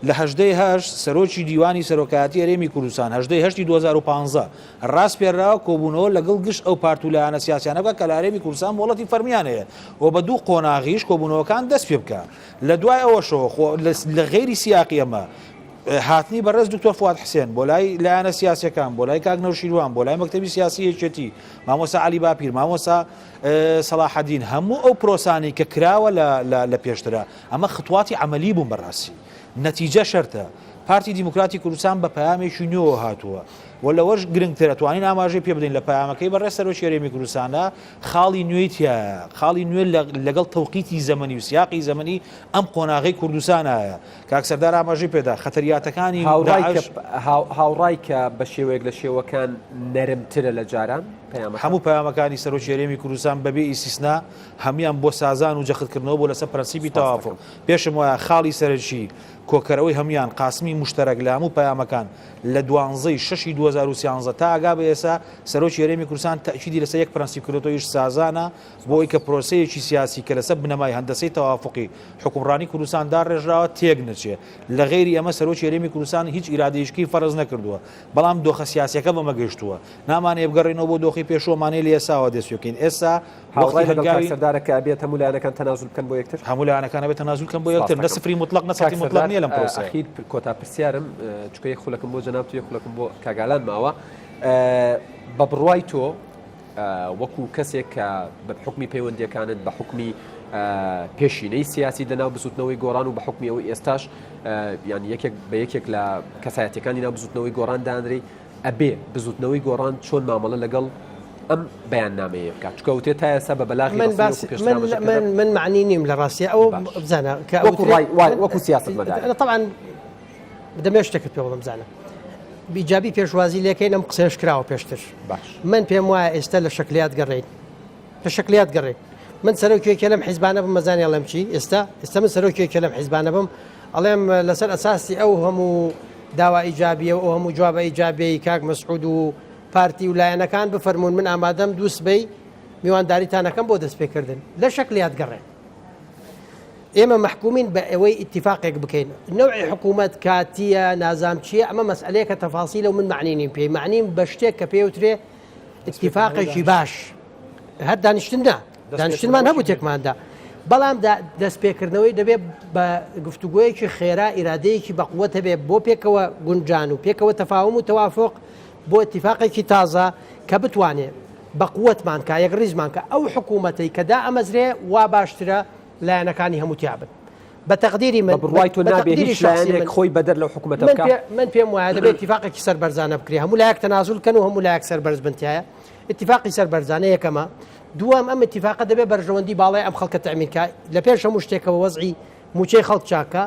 لە هەژدەی هەشت سەرۆکی دیوانی سەرۆکایەتی هەرێمی کوردستان هەژدەی هەشتی 2015 ڕاست پێراوە کۆبوونەوە لەگەڵ گشت ئەو پارت و لایەنە سیاسیانە بکە کە لە هەرێمی کوردستان وڵەتی فەرمیان هەیە و بە دوو قۆناغیش کۆبوونەوەکان دەست پێ بکە لە دوای ئەوەشەوە لە غێری سیاقی ئەمە هاتنی بەڕێز دکتۆر فواد حسێن بۆ لای لایەنە سیاسیەکان بۆ لای کاک نەوشیروان بۆ لای مەکتەبی سیاسی یەکێتی مامۆستا عەلی باپیر مامۆستا سەلاحەدین هەموو ئەو پرۆسانی کە کراوە لە پێشترە ئەمە خطواتی عملی بوون بەڕاستی نەتیجە شەرتە پارتی دیموکراتی کوردستان بە پەیامێکی نوێوە هاتووە و لەوەش گرنگترە توانین ئاماژەی پێ بدەین لە پەیامەکەی بەڕێز سەرۆکی هەرێمی کوردستانە خاڵی نوێیتە خاڵی نوێ لەگەڵ تەوقیتی زەمەنی و سیاقی زەمەنی ئەم قۆناغی کوردستانایە کاکسەردار ئاماژەی پێدا خەتەریاتەکانی هاوڕای کە بە شێوەیەک لە شێوەکان نەرمترە لە جاران هەموو پەیامەکانی سەرۆکی هەرێمی کوردستان بەبێ ئیسیسنا هەمیان بۆ سازان و جەختکردنەوە بۆ لەسەر پرەنسیپی تەوافق پێشم وایە خاڵی سەرەکی کۆکەرەوەی هەمیان قاسمی مشتەرەک لە هەموو پەیامەکان لە 12/6 2013 تا ئاگا بە ئێستا سەرۆکی هەرێمی کوردستان تەئکیدی لەسەر یەک پرەنسیپ کردوەوەیش سازانە بۆ ئەوەی کە پرۆسەیەکی سیاسی کە لەسەر بنەمای هەندەسەی تەوافقی حکومڕانی کوردستان داڕێژراوە تێک نەچێ لە غێری ئەمە سەرۆکی هەرێمی کوردستان هیچ ئیرادەیەشکی فەرز نەکردووە بەڵام دۆخە سیاسیەکە بەمە گەیشتووە نامانێ بگەڕێنەوە بۆ دۆخی پێشۆمانەی لە ئێساوە دەستپێکەین ئێستا سەردارەکە بێت هەموو لایەنەکان تەنازول بکەن بۆ یەکتر هەموو لایەنەکان بێت تەنازول بکەن بۆ یەکتر نە سفری مطلق نە سەتی مطلق نییە لەم پرۆسە ئەخیر کۆتا پرسیارم چکە یەک خولەکەم بۆ جەناب تو یەک خولەکەم بۆ کاگالان ماوە بە بڕوای تۆ وەکو کەسێک کە بە حکمی پەیوەندیەکانت بە حکمی پێشینەی سیاسی دەناو بزوتنەوەی گۆڕان و بە حکمی ئەوەی ئێستاش یان یەکێک بە یەکێک لە کەسایەتەکانی ناو بزوتنەوەی گۆڕان دانرێ ئەبێ بزوتنەوەی گۆڕان چۆن مامەڵە لەگەڵ ئەم بەیاننامەیە بکات چکە وتێت تا ئێستا بە بەلاغی من معنی نیم لە ڕاستی ئەوە بزانە وەکو سیاست مەدار طبعا دەمێ شتێکت پێ بڵم بزانە بیجابی پێشوازی لەکەین ئەم قسەش کراوە پێشتر من پێم وایە ئێستا لە شکلیات گەڕێین لە شکلیات گەڕێن من سەرۆکیێکە لەم حیزبانە بم مەزانێ ئەڵێم چی ئێستا من سەرۆکیێکە لەم حیزبانە بم ئەڵێم لەسەر ئەساسی ئەو هەموو داوا ئیجابیە و ئەو هەموو جوابە ئیجابیەی کاک مەسعود و پارتی و لایەنەکان بفەرمونون من ئامادەم دووسبەی میوانداریتانەکەم بۆ دەستپێکردن لە شکلیات گەڕێن ئێمە محکومین بە ئەوەی ئیتیفاقێک بکەین نەوعی حکوومەت کاتیە نازام چییە ئەمە مەسئلەیەکە تەفاسیلە و من معنینیم پێی معنیم بە شتێک کە پێوترێ ئیتیفاقێکی باش هەر دانیشتن نا دانیشتنمان هەبوو تێکماندا بەڵام دەستپێکردنەوەی دەبێت بە گفتوگویەکی خێرا ئیرادەیەکی بەقووەت هەبێت بۆ پێکەوە گونجان و پێکەوە تەفاوم و تەوافۆق بۆ اتفاقێکی تازە کە بتوانێت بەقووەتمان کا یەک ڕیزمان کە ئەو حکوومەتەی کەدا ئەمەزرێ وا باشترە لایەنەکانی هەموو تیابن بە تەقدیری من بڕوای تۆ نابێت هیچ لایەنێک خۆی بەدەر لەو حکوومەتە بکات من پێم وایە دەبێت اتفاقێکی سەربەرزانە بکرێ هەموو لایەک تەنازول کەن و هەموو لایەک سەربەرز بنتیایە اتفاقی سەربەرزانە یەکەمە دووەم ئەم اتفاقە دەبێت بەرژەوەندی باڵای ئەم خەڵکە تەعمینکە لە پێش هەموو شتێکەوە وەزعی موچەی خەڵک چاکە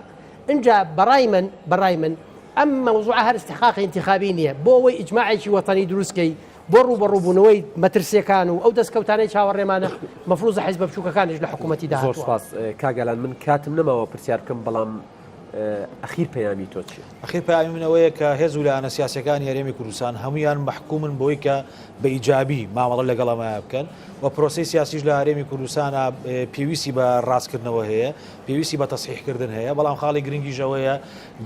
اینجا بەڕای من ئەم مەوزوع هەر استحقاقی انتخابی نییە بۆ ئەوەی ئیجماعێکی وەتانی دروستکەی بۆ ڕوبەڕووبوونەوەی مەترسیەکان و ئەو دەستکەوتانەی چاوەڕێمانە مەفروضە حیزب بچووکەکانیش لە حکوومەتی دا زۆر سپاس کاگەلان من کاتم نەماوە پرسیار بکەم بەڵام ئەخیر پەیامی تۆ چیە؟ ئەخیر پەیامی منەوەیە کە هێز و لایەنە سیاسەکانی هەرێمی کوردستان هەمویان محکومن بۆی کە بە ئیجابی مامەڵە لەگەڵ ئەمە بکەن و پرۆسی سیاسیش لە هەرێمی کوردستانە پێویستی بە ڕاستکردنەوە هەیە پێویستی بە تەسحیحکردن هەیە بەڵام خاڵی گرنگیشەوەیە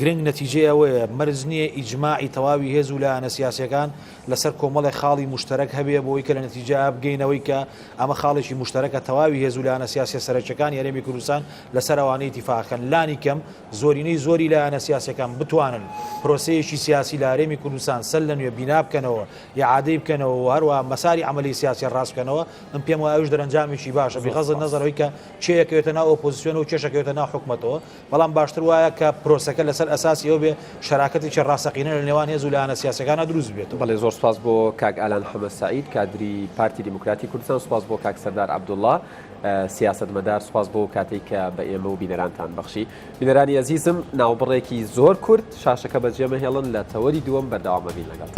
گرنگ نەتیجەیە ئەوەیە مەرج نییە ئیجماعی تەواوی هێز و لایەنە سیاسیەکان لەسەر کۆمەڵی خاڵی مشتەرەک هەبێ بۆی کە لە نەتیجە بگەینەوەی کە ئەمە خاڵێکی مشتەرەکە تەواوی هێز و لایەنە سیاسی سەرچەکانی هەرێمی کوردستان لەسەر ئەوانەی ئیتیفاقەکەن لانی کەم زۆری لایەنە سیاسیەکان بتوانن پرۆسەیەکی سیاسی لە هەرێمی کوردستان سەر لە نوێ بینا بکەنەوە یاعادەی بکەنەوە و هەروە مەساری عملی سیاسی ڕاست بکەنەوە من پێم وایە ئەوش دەرەنجامێکی باشە بغەض نەزەرەوەی کە چێەکەوێتە ناو ئۆپۆزیسیۆن و چێشەکەوێتە ناو حکوومەتەوە بەڵام باشتر وایە کە پرۆسەکە لەسەر ئەساسی ئەوە بێ شەراکەتێکی ڕاستەقینە لە نێوان هێز و لایەنە سیاسیەکانە دروست بێتەوە. بەڵێ زۆر سپاس بۆ کاک ئالان حەمەد سەعید کادری پارتی دیموکراتی کوردستان سپاس بۆ کاک سەردار عەبدوڵڵا سیاستمەدار سپاس بۆ کاتێک کە بە ئێمە و بینەرانتان بەخشی بینەرانی عەزیزم ناوبڕێکی زۆر کورت شاشەکە بەجێمە هێڵن لە تەوەری دووەم بەردەوامە بین لەگەڵ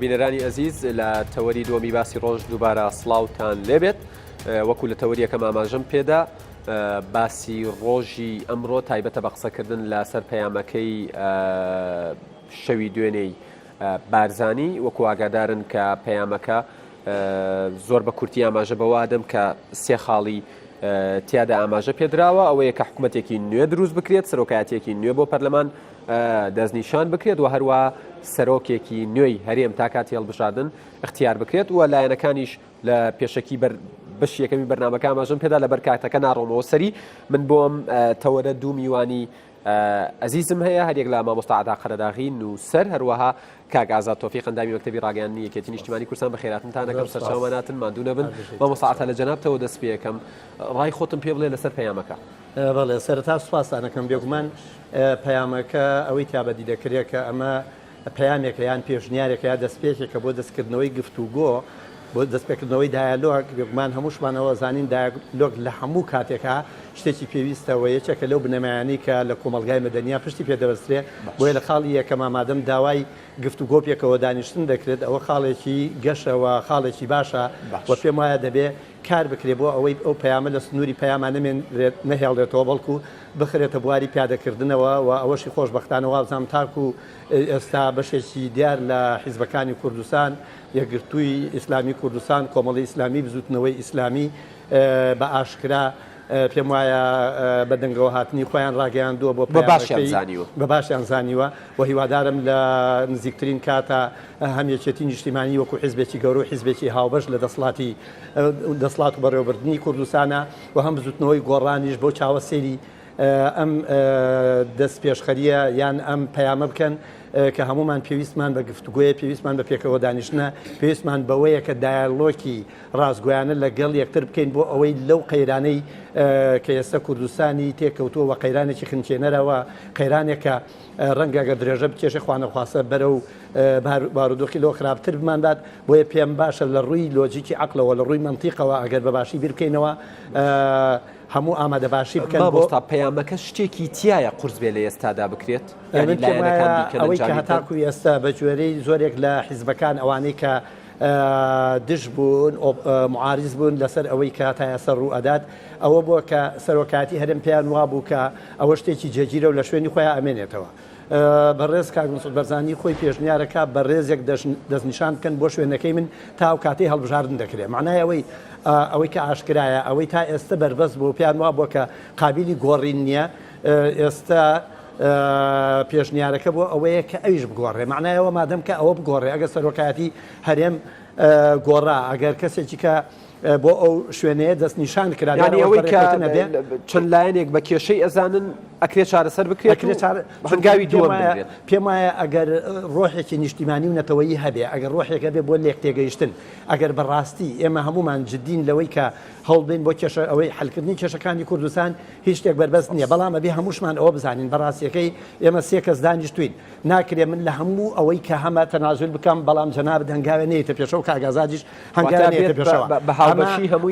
بینەرانی عەزیز لە تەوەری دووەمی باسی ڕۆژ دووبارە سڵاوتان لێبێت وەکو لە تەوەریەکەم ئاماژەم پێدا باسی ڕۆژی ئەمڕۆ تایبەتە بە قسەکردن لەسەر پەیامەکەی شەوی دوێنەی بارزانی وەکو ئاگادارن کە پەیامەکە زۆر بە کورتی ئاماژە بەوادەم کە سێ خاڵی تیادا ئاماژە پێدراوە ئەوەیە کە حکوومەتێکی نوێ دروست بکرێت سەرۆکایەتێکی نوێ بۆ پەرلەمان دەستنیشان بکرێت و هەروە سەرۆکێکی نوێی هەرێم تا کاتی هەڵبژاردن اختیار بکرێت و لایەنەکانیش لە پێشەکی بەش یەکەمی بەرنامەکە ئاماژەم پێدا لەبەر کاتەکە ناڕۆمەوە سەری من بۆم تەوەرە دوو میوانی عزیزم هەیە هەرێک لە مامۆستا عەدا قەرەداغی نووسەر هەروەها کاک ئازاد تۆفیق ئەندامی مەکتەبی ڕاگەیاندنی یەکێتی نیشتیمانی کوردستان بە خێراتتان دەکەم سەرچاوەماناتن ماندوو نەبن مامۆستا عەتا لە جەنابتەوە دەست پێ یەکەم ڕای خۆتم پێ بڵێ لەسەر پەیامەکە. بەڵێ سەرەتا سوپاسانەکەم بێگومان پەیامەکە ئەوەی تیابەدی دەکرێت کە ئەمە پەیامێکە یان پێشنیارێکە یا دەستپێکێکە بۆ دەستکردنەوەی گفتوگۆ بۆ دەستپێکردنەوەی دایالۆگ بێگومان هەمووشمانەوە زانین دایالۆگ لە هەموو کاتێکە شتێکی پێویستەوە یەکێکە لەو بنەمایانی کە لە کۆمەلگای مەدەنیا پشتی پێدەبەسترێ بۆیە لە خاڵی یەکەم ئامادەم داوای گفتوگۆ پێکەوە دانیشتن دەکرێت ئەوە خاڵێکی گەشەوە خاڵێکی باشە و پێم وایە دەبێ کار بکرێت بۆ ئەوەی ئەو پەیامە لە سنووری پەیامان نەهێڵێتەوە بەڵکو بخرێتە بواری پیادەکردنەوە و ئەوەشی خۆشبەختانەوە بزانام تاکو ئێستا بەشێکی دیار لە حیزبەکانی کوردستان یەکگرتووی ئیسلامی کوردستان کۆمەڵی ئیسلامی بزوتنەوەی ئیسلامی بە ئاشکرا پێم وایە بە دەنگەوە هاتنی خۆیان ڕاگەیاندووە بە باشیان زانیوە و هیوادارم لە نزیکترین کاتە هەمیەکێتی نیشتیمانی وەکو حیزبێکی گەورە و حیزبێکی هاوبەش لە دەسڵات و بەڕێوەبردننی کوردستانە و هەم بزوتنەوەی گۆڕانیش بۆ چاوەسێری ئەم دەست پێشخەریە یان ئەم پەیامە بکەن کە هەمومان پێویستمان بە گفتوگوۆیە پێویستمان بە پێکەوە دانیشتنە پێویستمان بەوەیە کە دایالۆکی ڕازگویانە لەگەڵ یەکتر بکەین بۆ ئەوەی لەو قەیرانەی کە ئێستا کوردستانی تێکەوتووە و قەیرانێکی خنچێنەرەوە قەیرانێکە ڕەنگەگە درێژە بکێشە خوانەخواسە بەرە و بارودۆخی لەوە خراپتر بماندات بۆیە پێم باشە لە ڕووی لۆجیکی عەقلەوە لە ڕووی مەنتیقەوە ئەگەر بەباشی بیر بکەینەوە هەموو ئامادە باشی بکەن بۆستا پەیامەکە شتێکی تایە قورس بێ لە ئێستادا بکرێت ئەوەی کە هەتاکو ئێستا بە جوێرەی زۆرێک لە حیزبەکان ئەوانەی کە دش بوون معارز بوون لەسەر ئەوەی کە تا ئێستا ڕوو ئەدات ئەوە بووە کە سەرۆکاتی هەرێم پێیان وابوو کە ئەوە شتێکی جێگیرە و لە شوێنی خۆیان ئەمێنێتەوە بەڕێز کاک مسعود بەرزانی خۆی پێشنیارەکە بە ڕێزێک دەستنیشان بکەن بۆ شوێنەکەی من تا ئەو کاتەی هەڵبژاردن دەکرێت معنای ئەوەی کە ئاشکرایە ئەوەی تا ئێستا بەربەست بۆ پیان وا بووە کە قابلی گۆڕین نییە ئێستا پێشنیارەکە بۆ ئەوەیە کە ئەویش بگۆڕێ معنایەوە مادەم کە ئەوە بگۆڕێ ئەگەر سەرۆکایەتی هەرێم گۆڕا ئەگەر کەسێکی کە بۆ ئەو شوێنەیە دەست نیشان کرا ئەوەی نەبێ چەند لایەنێک بە کێشەی ئەزانن ئەکرێت چارەسەر بکرێت هەنگاوی دووەم پێم وایە ئەگەر ڕۆحێکی نیشتیمانی و نەتەوەیی هەبێ ئەگەر ڕۆحێکە بێ بۆ لێک تێگەیشتن ئەگەر بەڕاستی ئێمە هەمومان جدین لەوەی کە هەڵبین بۆ کێشە ئەوەی حلکردنی کێشەکانی کوردستان هیچ شتێک بەربەست نییە بەڵام ئەبێ هەمووشمان ئەوە بزانین بەڕاستیەکەی ئێمە سێ کەس دانیشتوین ناکرێ من لە هەموو ئەوەی کە هەمە تەنازول بکەم بەڵام جەناب هەنگاوێ نێتە پێشەوە کاگازادیش هەنگاوێتە پێشەوە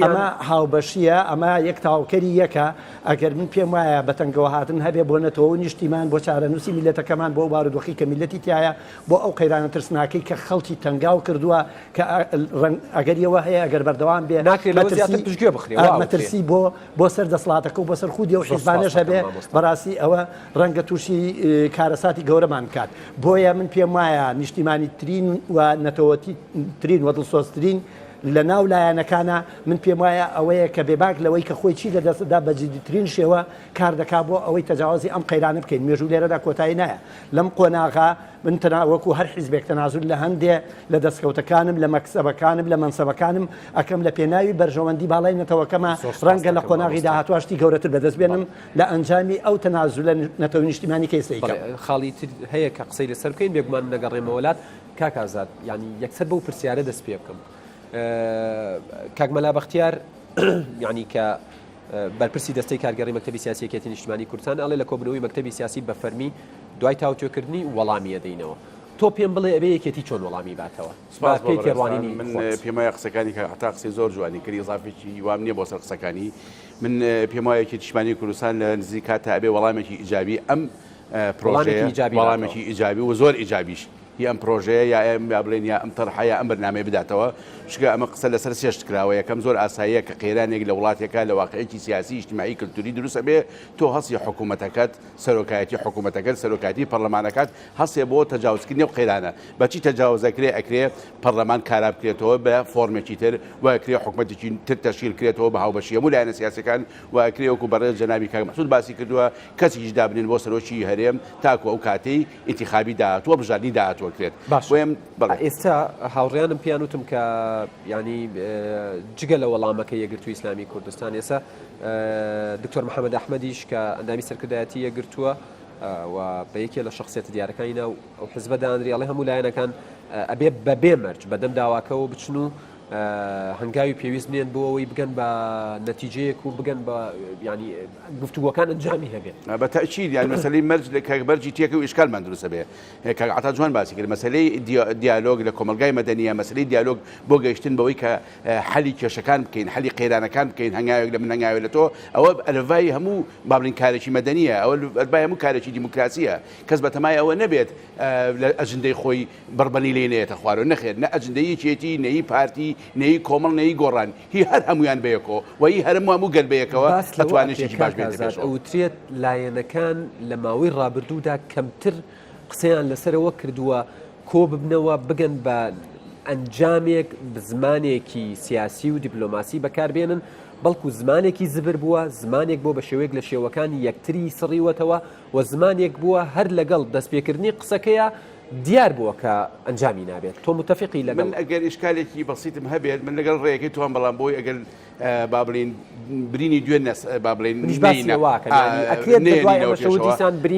ئەمە هاوبەشیە ئەمە یەک تاوکەری یەکە ئەگەر من پێم وایە بە تەنگەوە هاتن هەبێ بۆ نەتەوە نیشتیمان بۆ چارەنووسی میلەتەکەمان بۆ بارودۆخی کە میلەتی تایە بۆ ئەو قەیرانە ترسناکەی کە خەڵکی تەنگاو کردووە کە ئەگەریەوە هەیە ئەگەر بەردەوام بێ مەترسی بۆ سەر دەسڵاتەکە و بۆ سەر خودی و حیزبانەش هەبێ بەڕاستی ئەوە ڕەنگە تووشی کارەساتی گەورەمان کات بۆیە من پێم وایە نیشتیمانی ترین و نەتەوەتی ترین و دڵسۆزترین لە ناو لایەنەکانە من پێم وایە ئەوەیە کە بێباک لەوەی کە خۆی چی لە دەستدا بەجددیترین شێوە کار دەکا بۆ ئەوەی تەجاوازی ئەم قەیرانە بکەین مێژوو لێرەدا کۆتایی نایە لەم قۆناغا من وەکو هەر حیزبێک تەنازول لە هەندێ لە دەستکەوتەکانم لە مەکسەبەکانم لە منسەبەکانم ئەکەم لە پێناوی بەرژەوەندی باڵای نەتەوەکەمە ڕەنگە لە قۆناغی داهاتواشتی گەورەتر بەدەست بێنم لە ئەنجامی ئەو تەنازول لە نەتەوە نیشتیمانی کەیسەیکە خاڵی تر هەیە کە قسەی لەسەر بکەین بێگومان نەگەڕێمەوەلات کاکازاد ینی یەکسەر بەو پرسیارە دەست پێ بکەم کاکمەلا بەختیار ینی کە بەرپرسی دەستەی کارگەڕی مەکتەبی سیاسیەکەتی نیشتیمانی کوردستان ئەڵێ لە کۆبنەوەی مەکتەبی سیاسی بە فەرمی دوای تاوتوێکردنی وەڵامیە دەینەوە تۆ پێم بڵێ ئەبێ یەکێتی چۆن وەڵامی باتەوە من پێم وایە قسەکانی کە حتا قسەی زۆر جوانی کردی ئیزافێکی وام نییە بۆ سەر قسەکانی من پێم وایە یەکێتی نیشتیمانی کوردستان لە نزیک کاتە ئەبێ وەڵامێکی ئیجابی ئەم پرۆژەیە وەڵامێکی ئیجابی و زۆر ئیجابیش هی ئەم پرۆژەیە یا ئەم یا بڵێن یا ئەم تەرحەیە ئەم بەرنامەیە بداتەوە شکە ئەمە قسە لەسەر سێشت کراوە یەکەم زۆر ئاساییە کە قەیرانێک لە وڵاتێکە لە واقعەتی سیاسی اجتماعی کلتوری دروستە بێ تۆ هەستی حکوومەتەکەت سەرۆکایەتی حکوومەتەکەت سەرۆکاتی پەرلەمانەکەت هەستێ بۆ تەجاوزکردنی و قەیرانە بەچی تەجاوزەکرێ ئەکرێ پەرلەمان کارا بکرێتەوە بە فۆرمێکی تر و ئەکرێ حکوومەتێکی تر تەشکیل کرێتەوە بە هاوبەشی هەموو لایەنە سیاسەکان و ئەکرێ وەکو بەڕێز جەنابی کاک مەحسوود باسی کردووە کەسیش دابنێن بۆ سەرۆکی هەرێم تاکو ئەو کاتەی ئینتیخابی داهاتووە بژاردننی داهاتوە کرێت ئێستا هاوڕێیانم پیانوتم کە ینی جگە لە وەڵامەکە یەگرتووی ئیسلامی کوردستان ئێستا دکتۆر محەممەد ئەحمەدیش کە ئەندامی سەرکردایەتی یەگرتووە و بە یەکێ لە شخصیەتە دیارەکانینا و ئەو حزبە دانری ئەڵێ هەموو لایەنەکان ئەبێ بەبێ مەرج بەدەم داواکەەوە بچن و هەنگاوی پێویست بێن بۆ ئەوەی بگەن بە نەتیجەیەک و بگەن بە ینی گفتوگۆکان ئەنجامی هەبێت بە تەئکید یان مەسەلەی مەرج لە کاکبەرجی تێکە و ئیشکالمان دروستە بێ کاک عەتا جوان باسی کرد مەسەلەی دیالۆگ لە کۆمەلگای مەدەنیە مەسەلەی دیالۆگ بۆ گەیشتن بەوەی کە حەلی کێشەکان بکەین حەلی قەیرانەکان بکەین هەنگاوێک لە من هەنگاوێت لە تۆ ئەوە ئەلڤای هەموو بابلین کارێکی مەدەنیە ئەوە ئەلڤای هەموو کارێکی دیموکراسیە کەس بەتەمای ئەوە نەبێت لە ئەجندەی خۆی بەربەنی لێنێتە خوارەوە نەخێت نە ئەجندەی یەکێتی نەی پارتی نەی کۆمەڵ نەی گۆڕان هی هەر هەمویان بەیەکەوە و هی هەموو گەل بەیەکەوە ئەتوانێتێکی باش بێت ئەوترێت لایەنەکان لە ماوەی ڕابردوودا کەمتر قسەیان لەسەرەوە کردووە کۆ ببنەوە بگەن بە ئەنجامێک زمانێکی سیاسی و دیپلۆماسی بەکاربێنن بەڵکو زمانێکی زبر بووە زمانێک بۆ بە شێوەیەک لە شێوەکانی یەکتری سڕیوەتەوە و زمانێک بووە هەر لەگەڵ دەستپێکردنی قسەکەیە دیار بووە کە ئەنجامی نابێت تۆ متفقی لەگەڵ من ئەگەر ئیشکالێکی بەسیتم هەبێت من لەگەڵ ڕێیەکەی توان بەڵام بۆی ئەگەر با بڵین برینی دوێ با بڵین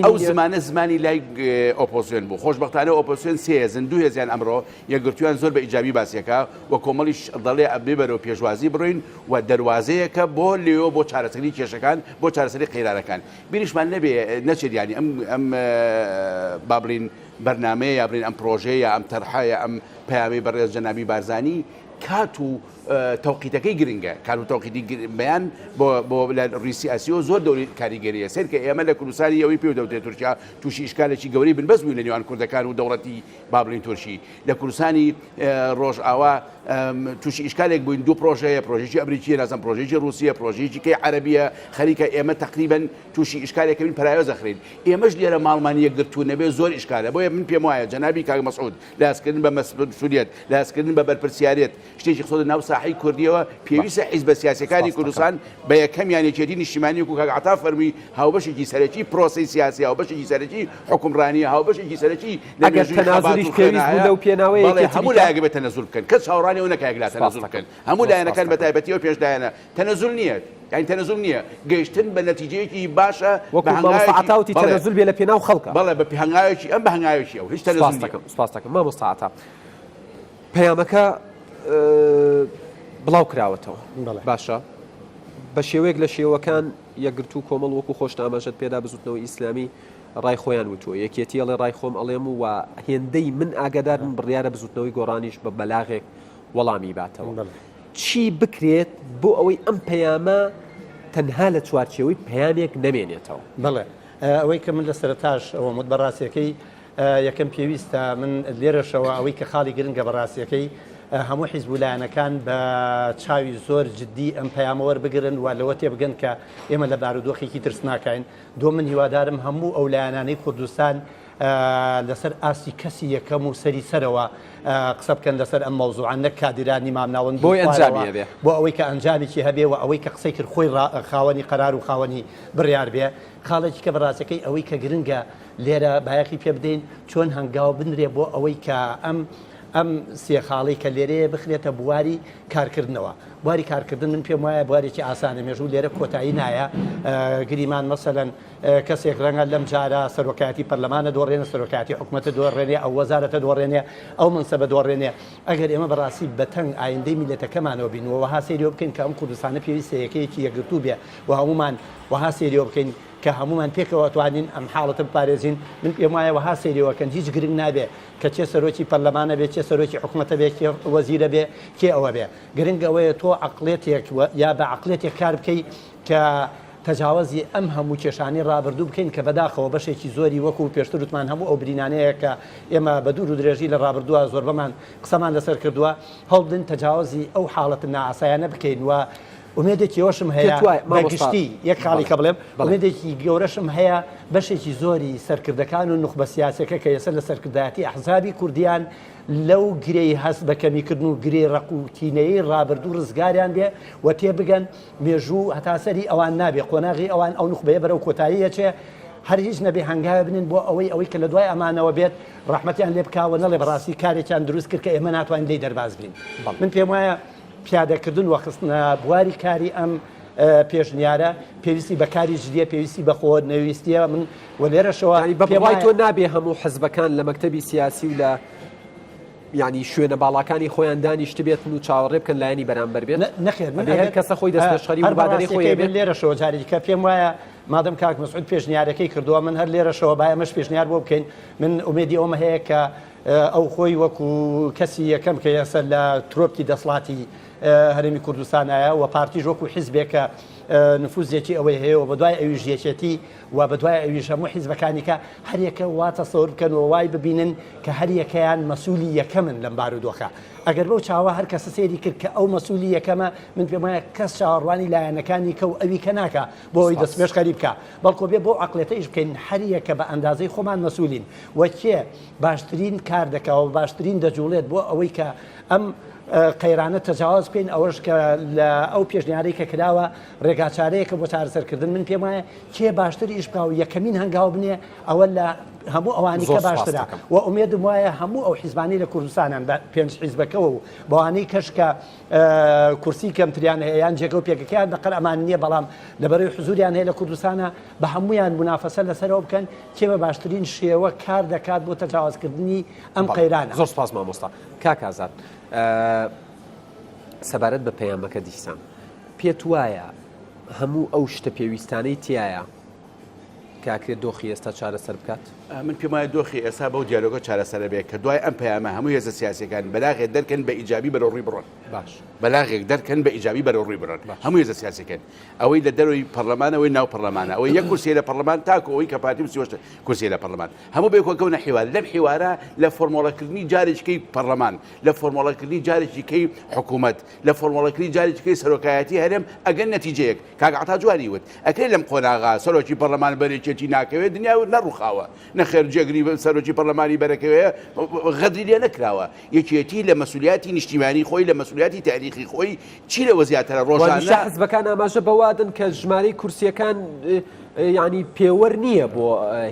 ئەو زمانە زمانی لای ئۆپۆزیۆن بوو خۆشبەختانە ئۆپۆزیۆن سێزن دوو هێزیان ئەمڕۆ یەکگرتویان زۆر بە ئیجابی باسیەکە و کۆمەڵیش دەڵێ بێبەرەوە پێشوازی بڕۆین و دەواازەیەکە بۆ لێەوە بۆ چارەسەری کێشەکان بۆ چارەسەری قەیرانەکان بیریشمان نەبێ نەچێت ینی ئەم با بڵین بەرنامەیە یا بڵین ئەم پرۆژەیە یا ئەم تەرحایە ئەم پەیامی بەڕێز جەنابی بارزانی کات و تەوقیتەکەی گرنگە کات و تەوقیتی بەیان بۆ لە ڕیسیاسیۆ زۆر دەوری کاریگەریە سێر کە ئێمە لە کوردستانی ئەوەی پێ دەوتێت تورکیا تووشی ئیشکالێکی گەوری بن بەس بووین لە نێوان کوردەکان و دەوڵەتی با بڵین تورکی لە کوردستانی ڕۆژئاوا تووشی ئیشکالێک بووین دوو پرۆژەیەکی ئەمریکیە نازم پرۆژێکی رووسە پرۆژێکی کەی عەرەبیە خەریکە ئێمە تقریبا تووشی ئیشکالێکەکەین پرایۆ زەخرین ئێمەش لێرە ماڵمانیە گرتو نەبێ زۆر ئیشکالە بۆیە من پێم وایە جەنابی کاک مەسعود لاسکردن بە مەسئولیت لاسکردن بە بەرپرسیارێت شتێکی خۆ ناو ساحەی کوردیەوە پێویستە حیزبە سیاسیەکانی کوردستان بە یەکەم یانێکێتی نیشتیمانی و کاک عەتا فەرمی هاوبەشێکی سەرەکی پرۆسەی سیاسی هاوبەشێکی سەرەکی حکومڕانی هاوبەشێکی سەرەکی ئەگەر تەنازولیش پێویست بوو لەو پێناوەیە هەموو لایەک بێت تەنەزول بکەن کەس هاوڕانی ئەو نەکایەک لا تەنەزول بکەن هەموو لایەنەکان بە تایبەتیەوە پێشدایانە تەنەزول نییە یعنی تەنەزول نییە گەیشتن بە نەتیجەیەکی باشە عەتاوتی تەنەزول بێ لە پێناو خەڵکە بەڵێ بە هەنگاوێکی ئەم بە هەنگاوێکی ئەو هیچ تەنەزول نییە سپاس دەکەم مامۆستا عەتا پەیامەکە بڵاو کراوەتەوە باشە بە شێوەیەک لە شێوەکان یەکگرتو کۆمەڵ وەکو خۆشنامەژەت پێدا بزوتنەوەی ئیسلامی ڕای خۆیان وتووە یەکێتی ئەڵێ ڕای خۆم ئەڵێم و هێندەی من ئاگادارم بڕیارە بزوتنەوەی گۆڕانیش بە بەلاغێک وەڵامی باتەوە چی بکرێت بۆ ئەوەی ئەم پەیامە تەنها لە چوارچێوەی پەیامێک نەمێنێتەوە بڵێ ئەوەی کە من لە سەرتاش ئەوە مت بەڕاستیەکەی یەکەم پێویستە من لێرەشەوە ئەوەی کە خاڵی گرنگە بەڕاستیەکەی هەموو حیزبولایەنەکان بە چاوی زۆر جددی ئەم پەیامەوە بگرن و لەوە تێبگەن کە ئێمە لە بارودۆخێکی ترس ناکەین دۆ من هیوادارم هەموو ئەو لایەنانەی کوردستان لەسەر ئاسی کەسی یەکەم و سەری سەرەوە قسە بکەن لەسەر ئەم مەوزوعان نەک کادرانی مامناوەند بۆی ئەنجامی هەبێ بۆ ئەوەی کە ئەنجامێکی هەبێ و ئەوەی کە قسەی کرد خۆی خاوەنی قەرار و خاوەنی بڕیار بێ خاڵێکی کە بەڕاستەکەی ئەوەی کە گرنگە لێرە بایەخی پێ بدەین چۆن هەنگاو بنرێ بۆ ئەوەی کە ئەم سێخاڵی کە لێرەیە بخرێتە بواری کارکردنەوە بواری کارکردن من پێم وایە بوارێکی ئاسانە مێژوو لێرە کۆتایی نایە گریمان مەسەلەن کەسێک ڕەنگە لەم جارە سەرۆکایەتی پەرلەمانە دۆڕێنە سەرۆکایەتی حکوومەتە دۆڕێنێ ئەو وەزارەتە دۆڕێنێ ئەو منسەبە دۆڕێنێ ئەگەر ئێمە بەڕاستی بەتەنگ ئایندەی میلەتەکەمانەوە بینەوە وەها سێریۆ بکەین کە ئەم کوردستانە پێویستە یەکەیەکی یەکگرتوو بێ و هەمومان وەها سێریۆ بکەین کە هەمومان پێکەوە توانین ئەم حاڵەتە بپارێزین من پێم وایە وەها سێریەوەکەن هیچ گرنگ نابێ کە چێ سەرۆکی پەرلەمانە بێت چێ سەرۆکی حکوومەتە بێت کێ وەزیرە بێ کێ ئەوە بێ گرنگ ئەوەیە تۆ عەقڵێتێک یا بە عەقڵێتێک کار بکەی کە تەجاوزی ئەم هەموو کێشانی ڕابردوو بکەین کە بەداخەوە بەشێکی زۆری وەکو پێشتر وتمان هەموو ئەو برینانەیە کە ئێمە بە دوور و درێژی لە ڕابردووە زۆر بەمان قسەمان لەسەر کردووە هەڵبدن تەجاوزی ئەو حاڵەتە نائاسایانە بکەین و ومێدێکی ئەوشم هەیە بەگشتی یەک خاڵی کە بڵێم ومێدێکی گەورەشم هەیە بەشێکی زۆری سەرکردەکان و نوخبە سیاسەکە کە ێستا لە سەرکردایەتی ئەحزابی کوردیان لەو گرەی هەست بە کەمیکردن و گرێ ڕقوتینەیە ڕابردوو ڕزگاریان بێ و تێبگەن مێژوو هەتاسەری ئەوان نابێ قۆناغی ئەوان ئەو نوخبەیە بەرەو کۆتاییە چێ هەر هیچ نەبێ هەنگاوە بنین بۆ ئەوەی کە لە دوای ئەمانەوە بێت ڕەحمەتیان لێ بکاوە نەڵێ بەڕاستی کارێکیان دروست کرد کە ئێمە ناتوانین لێی دەرباز بین من پێم وایە پیادەکردن وەخستنە بواری کاری ئەم پێشنیارە پێویستی بەکاری جدیە پێویستی بەخۆ نەویستیە من و لێرەشەوە بەڵای تۆ نابێ هەموو حزبەکان لە مەکتەبی سیاسی و لە ینی شوێنە باڵاکانی خۆیان دانیشت بێتن و چاوەڕێ بکەن لایەنی بەرامبەر بێت نەخێر هەر کەسە خۆی دەستپێشخەری و بادەری خۆی بێت لێرەشەوە جارێکە پێم وایە مادەم کاک مەسعود پێشنیارەکەی کردووە من هەر لێرەشەوە باە مەش پێشنیار بۆ بکەین من ئومێدی ئەومە هەیە کە ئەو خۆی وەکو کەسی یەکەم کە ئێستا لە ترۆپکی دەسڵاتی هەرێمی کوردستانایە و پارتیژ وەکو حیزبێکە نفوزێکی ئەوەی هەیە و بەدوای ئەویش یەکێتی و بەدوای ئەویش هەموو حیزبەکانیکە هەر یەکە واتە سەور بکەن و وای ببینن کە هەر یەکەیان مەسوولی یەکەمن لەم بارودۆخە ئەگەر بەو چاوە هەر کەسە سێری کرد کە ئەو مەسوولی یەکەمە من پێم وایە کەس چاوەڕوانی لایەنەکانی کە و ئەوی کە ناکە بۆ ئەوی دەستپێشخەری بکە بەڵکو بێ بۆ عەقڵێتەیش بکەین هەر یەکە بە ئەندازەی خۆمان مەسوولین وەکێ باشترین کار دەکەوە باشترین دەجوڵێت بۆ ئەوەی کە ئەم قەیرانە تەجاوز بکەین ئەوەش کە لە ئەو پێشنیارەی کە کراوە ڕێگاچارەیەکە بۆ چارەسەرکردن من پێم وایە کێ باشتر ئیش بکە و یەکەمین هەنگاو بنێ ئەوە لە هەموو ئەوانی کە باشترە و ئومێدم وایە هەموو ئەو حیزبانی لە کوردستانان پێنج حیزبەکەەوە و بەوانەی کەش کە کورسی کەمتریان هەیەیان جێگە و پێکەکەیان بەقەر ئەمان نییە بەڵام لەبەرەوەی حزوریان هەیە لە کوردستانە بە هەمویان منافەسە لەسەرەوە بکەن کێ بە باشترین شێوە کار دەکات بۆ تەجاوزکردنی ئەم قەیرانە. زۆر سپاس مامۆستا کاک ئازاد سەبارەت بە پەیامەکە دیسان پێت وایە هەموو ئەو شتە پێویستانەی تایە کاکرێت دۆخی ئێستا چارەسەر بکات من پێم وایە دۆخی ئێستا بەو دیالۆگە چارەسەر بێت کە دوای ئەم پەیامە هەموو هێزە سیاسیەکان بەلاغێت دەرکەن بە ئیجابی بەرەو ڕووی بڕۆن بەلاغێک دەرکەن بە ئیجابی بەرەو ڕووی بڕن هەموو هێزە سیاسیەکەن ئەوەی لە دەروی پەرلەمانەوەی ناو پەرلەمانە ئەوەی یەک کورسیە لە پەرلەمان تاکو ئەوەی کە پارتی سیوەشتە کورسیە لە پەرلەمان هەموو بێکۆکەونە حیوار لەم حیوارە لە فۆرمۆڵەکردنی جارێکەکەی پەرلەمان لە فۆرمۆڵەکردنی جارێکیکەی حکوومەت لە فۆرمۆڵەکردنی جارێکەکەی سەرۆکایەتی هەرێم ئەگەن نەتیجەیەک کاک عەتا جوانی وت ئەکرێ لەم قۆناغا سەرۆکی پەرلەمان بەرێکێتی ناکەوێت دنیا نەڕووخاوە نەخێر جێگری سەرۆکی پەرلەمانی بەرەکەوێ غەدری لێ نەکراوە یەکێتی لە مەسئولیاتی نیشتیمانی خۆی لە مەسئولیاتی تاریخی خۆی چی لەوە زیاترە ڕۆژانە حزبەکان ئاماژە بەوادن کە ژمارەی کورسیەکان ینی پێوەەر نییە بۆ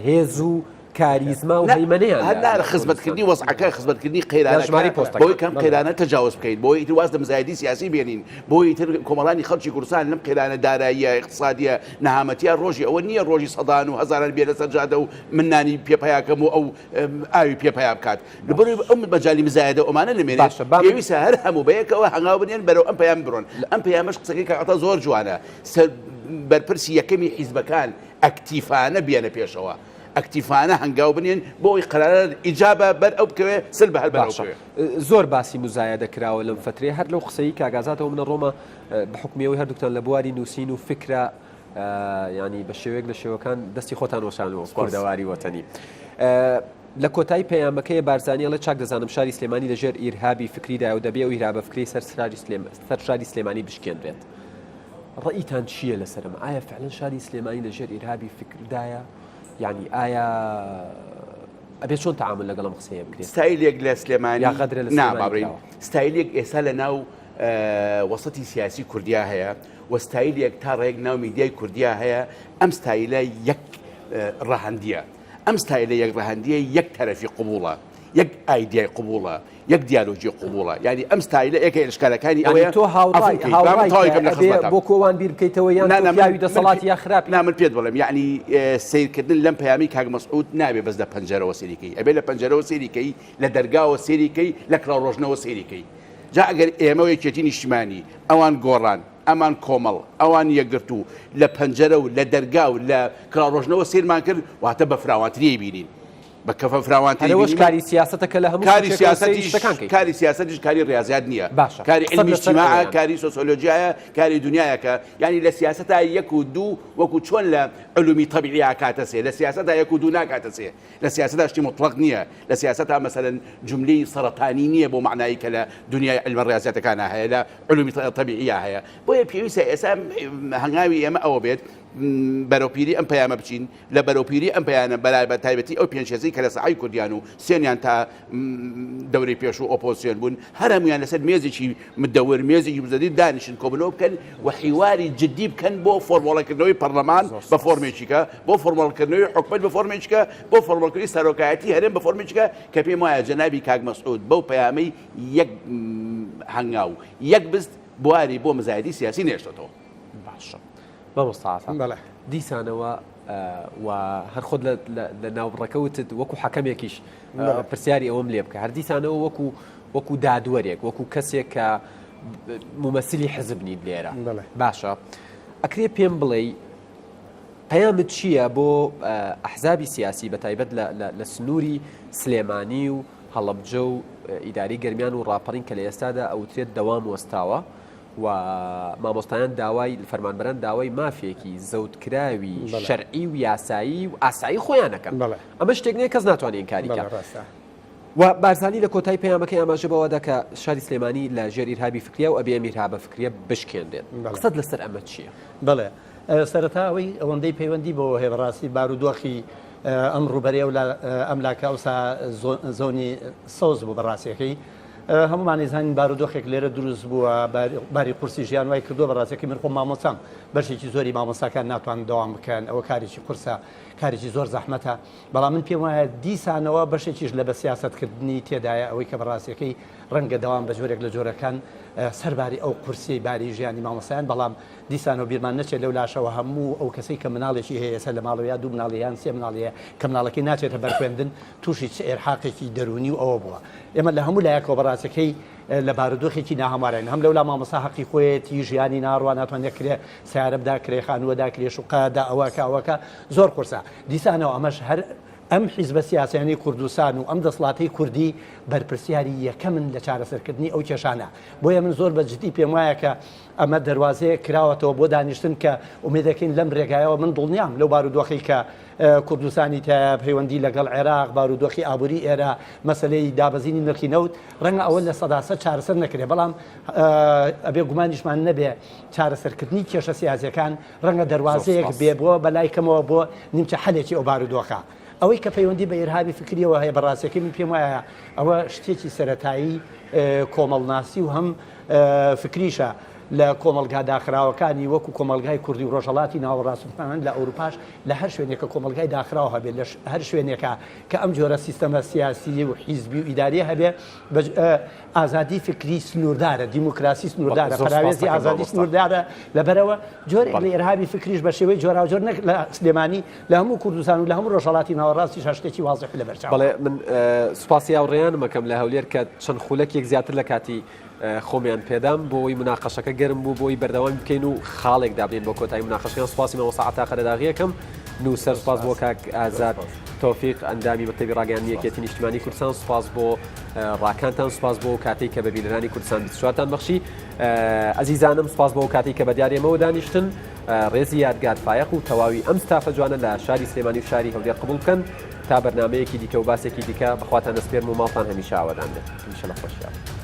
هێز و کاریزما و هەیمەنەیان هەر خزمەتکردنی وەزعەکە خزمەتکردنی قەیرانەکانی بۆی کەم قەیرانە تەجاوز بکەیت بۆی ئیتر واز دەمزایدی سیاسی بێنین بۆی تر کۆمەڵانی خەڵکی کوردستان لەم قەیرانە داراییە اقتصادیە نەهامەتیە ڕۆژی ئەوە نییە ڕۆژی سەدان و هەزاران بێ لەسەر جادە و من نانی پێپیاکەم و ئەو ئاوی پێپیا بکات لەبەر ئەم مەجای مزایدە ئەمانە لەمێنێت پێویستە هەر هەموو بەیەکەوە هەنگاو بنێن بەرەو ئەم پەیام بڕۆن ئەم پەیامەش قسەکەی کە عەتا زۆر جوانە بەرپرسی یەکەمی حیزبەکان ئەکتیفانە بێنە پێشەوە ئەکتیفانە هەنگاو بنێن بۆی قەرارە ئیجابە بەر ئەو بکەوێ سل بە هەر بەشەوێ زۆر باسی مزایە دەکراوە لەم فترێ هەر لەو قسەی کاگازاتەوە منە ڕۆمە بحکمیەوەی هەردووکتان لە بواری نووسین و فکرە ینی بە شێوەیەک لە شێوەکان دەستی خۆتان وەشانەوە کوردەواری وەتەنی لە کۆتایی پەیامەکەی بارزانانی لە چاک دەزانم شاری سلێمانی لەژێر ئیرهابی فکریدا و دەبێ و ئیرهابە فکری سەر شاری سلێمانی بشکێنرێت ڕئیتان چییە لەسەرم ئایا فعلا شاری سلێمانی لەژێر ئیرهابی فکردایە یعنی ئایا ئەبێت چۆن تەعامل لەگەڵم قسەیە بکرێت ستایلێک لە سلێمانی غەدرە لە نابڕین ستایلێک ئێستا لە ناو وەسەتی سیاسی کوردیا هەیە و ستایلێک تا ڕێک ناو میدیای کوردیا هەیە ئەم ستایلە یەک ڕەهەندیە ئەم ستایلە یەک ڕەهەندیە یەک تەرەفی قبوڵە یەک ئایدیای قبوڵە یەک دیالۆجی قبوڵە یعنی ئەم ستایلە یەکە ئشکالەکانی ئەوەیە تۆ بۆ کۆوان بیر بکەیتەوە یان پیاوی دەسەڵاتی یا خراپی من پێت بڵێم یعنی سیرکردن لەم پەیامی کاک مەسعود نابێ بەس لە پەنجەرەوە سێریکەی ئەبێ لە پەنجەرەوە سێریکەی لە دەرگاوە سێریکەی لە کراوڕۆژنەوە سێریکەی جا ئەگەر ئێمە یەکێتی نیشتیمانی ئەوان گۆڕان ئەمان کۆمەڵ ئەوان یەکگرتو لە پەنجەرە و لە دەرگا و لە کراوڕۆژنەوە سیرمان کرد واتە بە فراوانتری بینین بە کەفە فراوانتری کاری سیاستەکە لە هەموو کاری سیاسەتی کاری سیاسەتیش کاری ڕاضیات نییە کاری علمی اجتماع کاری سۆسیۆلۆژیایە کاری دنیایەکە یعنی لە سیاسەتا یەک و دوو وەکو چۆن لە علومی طبیعی کاتە سێ لە سیاسەتا یەک و دوو ناکاتە سێ لە سیاسەتا شتی مطلق نییە لە سیاسەتا مەسەلەن جملەی سەرەتانی نییە بۆ معنایی کە لە دنیای علمە ڕاضیاتەکانە هەیە لە علومی طبیعیە هەیە بۆیە پێویستە ئێستا هەنگاوی ئێمە ئەوە بێت بەرەوپیری ئەم پەیامە بچین لە بەرەوپیری ئەم پەیانە بەلای بە تایبەتی ئەو پێنجێزەی کە لە سەعای کوردیان و سێنیان تا دەورەی پێش و ئۆپۆزیسیۆن بوون هەرهەمویان لەسەر مێزێکی مدەور مێزێکی بزەدی دانیشن کۆبنەوە بکەن و حیواری جدی بکەن بۆ فۆرمۆڵەکردنەوەی پەرلەمان بە فۆرمێکیکە بۆ فۆرمۆڵکردنەوەی حکومەت بە فۆرمێکیکە بۆ فۆرمۆڵکردنی سەرۆکایەتی هەرێم بە فۆرمێکیکە کە پێم وایە جەنابی کاک مەسعود بەو پەیامەی یەک هەنگاو یەک بست بواری بۆ مزایدی سیاسی نێشتەوە باشە بەڵێ دیسانەوە و هەر خۆت لە ناوبڕەکەوتت وەکو حەکەمێکیش پرسیاری ئەوەم لێ بکە هەر دیسانەوە وەکو دادوەرێک وەکو کەسێک کە ممەسیلی حزب نیت لێرە باشە ئەکرێ پێم بڵێ پەیامت چییە بۆ ئەحزابی سیاسی بە تایبەت لە سنووری سلێمانی و هەڵەبجە و ئیداری گەرمیان و ڕاپەڕین کە لە ئێستادا ئەوترێت دەوام وەستاوە و مامۆستایان داوای فەرمانبەران داوای مافێکی زەوتکراوی شەرعی و یاسایی و ئاسایی خۆیانەکەن ئەمە شتێک نییە کەس ناتوانێت کاری بکات و بارزانی لە کۆتایی پەیامەکەی ئاماژە بەوەدا کە شاری سلێمانی لە ژێر ئیرهابی فکریە و ئەبێ ئیرهابە فکریە بشکێنرێت قسەت لەسەر ئەمە چییە؟ بڵێ سەرەتا ئەوەی ئەوەندەی پەیوەندی بۆ هێبڕاستی بارودۆخی ئەم ڕوبەرێ و لە ئەملاکە ئەوسا زۆنی سەوز بوو بەڕاستیەکەی هەمومانی زانین بارودۆخێک لێرە دروست بووە باری قورسی ژیان وای کردووە بەڕاستیەکەی من خۆم مامۆستام بەشێکی زۆری مامۆستاکان ناتوان دەوام بکەن ئەوە کارێکی قورسە کارێکی زۆر زەحمەتە بەڵام من پێم وایە دیسانەوە بەشێکیش لە بە سیاسەتکردنی تێدایە ئەوەی کە بەڕاستیەکەی ڕەنگە دەوام بە جۆرێک لە جۆرەکان سەرباری ئەو قورسی باری ژیانی مامۆستایان بەڵام دیسانەوە بیرمان نەچێت لەو لاشەوە هەموو ئەو کەسەی کە مناڵێکی هەیە سەر لە ماڵەوەیا دوو مناڵیان سێ مناڵەیە کە مناڵەکەی ناچێتە بەرخوێندن تووشی ئێرحاقێکی دەرونی و ئەوە بووە ئێمە لە هەموو لایەکەوە بەڕاستەکەی لە بارودۆخێکی ناهەموارین هەم لەولا مامۆستا حەقی خۆیەتی ژیانی ناڕوان ناتوانێت کرێ سیارە بدا کرێ خانووەدا کرێ شوقادا ئەوەکە زۆر قورسە دیسانەوە ئەمەش هەر ئەم حیزبە سیاسیانی کوردستان و ئەم دەسڵاتی کوردی بەرپرسیاری یەکەمن لە چارەسەرکردنی ئەو کێشانە بۆیە من زۆر بەجددی پێم وایە کە ئەمە دەواازەیە کراوەتەوە بۆ دانیشتن کە ئومێدەکەین لەم ڕێگایەوە من دڵنیام لەو بارودۆخی کە کوردستانی تا پەیوەندی لەگەڵ عێراق بارودۆخی ئابووری ئێرە مەسلەی دابەزینی نرخی نەوت ڕەنگە ئەوە لە سەداسە چارەسەر نەکرێ بەڵام ئەبێ گومانیشمان نەبێ چارەسەرکردنی کێشە سیاسەکان ڕەنگە دەواازەیەک بێ بۆ بەلایکەمەوە بۆ نیمچە حەلێکی ئەو بارودۆخە ئەوەی کە پەیوەندی بە ئێرهابی فکریەوە هەیە بەڕاستەکەی من پێم وایە ئەوە شتێکی سەرەتایی کۆمەڵناسی و هەم فکریشە لە کۆمەلگا داخراوەکانی وەکو کۆمەلگای کوردی و ڕۆژهڵاتی ناوەڕاستان لە ئەوروپاش لە هەر شوێنێکە کۆمەلگای داخراوە هەبێت لە هەر شوێنێکە کە ئەم جۆرە سیستەمە سیاسی و حیزبی و ئیداری هەبێ ئازادی فکری سنووردارە دیموکراسی سنووردارە فراوێزی ئازادی سنووردارە لەبەرەوە جۆرێک لە ئێرهابی فکریش بە شێوەی جۆراوجۆر نەک لە سلێمانی لە هەموو کوردستان و لە هەموو ڕۆژهڵاتی ناوەڕاستی شتێکی واضح لە بەرچاو. بەڵێ من سوپاسی هاوڕێیان مەکەم لە هەولێر کە چەند خولەکێک زیاتر لە کاتی خۆمیان پێدام بۆی مناقەشەکە گەرم بوو بۆی بەردەوام بکەین و خاڵێک دابنین بۆ کۆتایی مناقەشەکان. سوپاسی مەوە ساعەتا خەرداغیەکەم نووسەر سوپاس بۆ کاک ئازاد تۆفیق ئەندامی مەکتەبی ڕاگەیاندنی یەکێتی نیشتیمانی کوردستان. سوپاس بۆ ڕاکانتان، سوپاس بۆ کاتێک کە بە بیررانی کوردستان 24تان بەخشی. ئەزیزانم سوپاس بۆ کاتێک کە بە دیارێمەوە دانیشتن. ڕێزی یادگار فایق و تەواوی ئەم ستافە جوانە لە شاری سلێمانی و شاری هەولێر قبول بکەن تا بەرنامەیەکی دیکە و باسێکی دیکە بەخواتان دەسپێرم و ماڵتان هەمیشە ئاوادان بێت. ئینشەڵا خۆشیان.